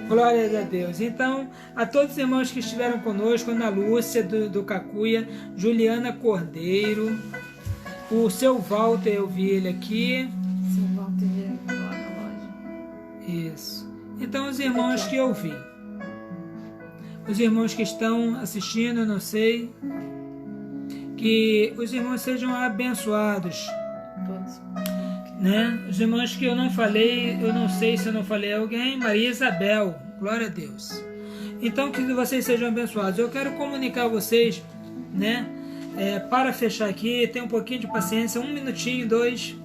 Glórias a Deus. Então, a todos os irmãos que estiveram conosco, Ana Lúcia do Cacuia, Juliana Cordeiro, o seu Walter, eu vi ele aqui. Seu Walter veio lá da loja. Isso. Então, os irmãos que eu vi, os irmãos que estão assistindo, eu não sei, que os irmãos sejam abençoados. Todos. Né? Os irmãos que eu não falei, eu não sei se eu não falei alguém, Maria Isabel, glória a Deus. Então, que vocês sejam abençoados. Eu quero comunicar a vocês, né? Para fechar aqui, tenha um pouquinho de paciência, 1 minutinho, 2.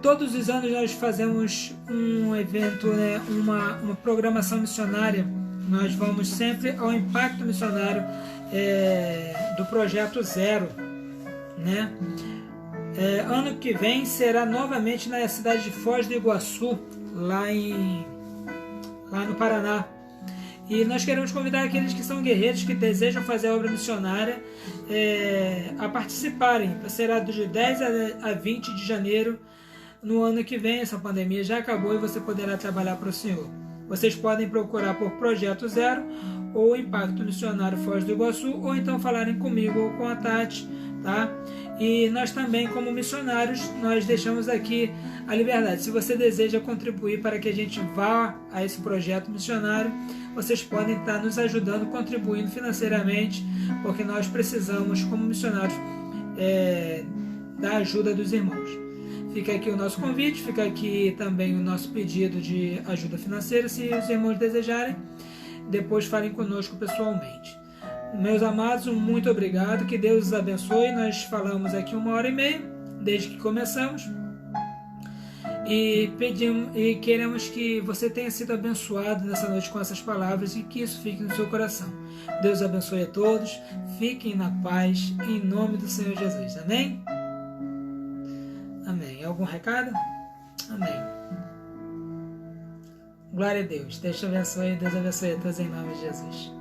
Todos os anos nós fazemos um evento, né? uma programação missionária nós vamos sempre ao impacto missionário do Projeto Zero, né? Ano que vem será novamente na cidade de Foz do Iguaçu, lá no Paraná. E nós queremos convidar aqueles que são guerreiros, que desejam fazer a obra missionária, a participarem. Será de 10 a 20 de janeiro no ano que vem. Essa pandemia já acabou e você poderá trabalhar para o Senhor. Vocês podem procurar por Projeto Zero ou Impacto Missionário Foz do Iguaçu, ou então falarem comigo ou com a Tati, tá? E nós também, como missionários, nós deixamos aqui a liberdade. Se você deseja contribuir para que a gente vá a esse projeto missionário, vocês podem estar nos ajudando, contribuindo financeiramente, porque nós precisamos, como missionários, da ajuda dos irmãos. Fica aqui o nosso convite, fica aqui também o nosso pedido de ajuda financeira, se os irmãos desejarem. Depois falem conosco pessoalmente. Meus amados, muito obrigado, que Deus os abençoe. Nós falamos aqui 1h30, desde que começamos. E queremos que você tenha sido abençoado nessa noite com essas palavras e que isso fique no seu coração. Deus abençoe a todos, fiquem na paz, em nome do Senhor Jesus. Amém? Amém. Algum recado? Amém. Glória a Deus. Deus te abençoe, Deus abençoe a todos em nome de Jesus.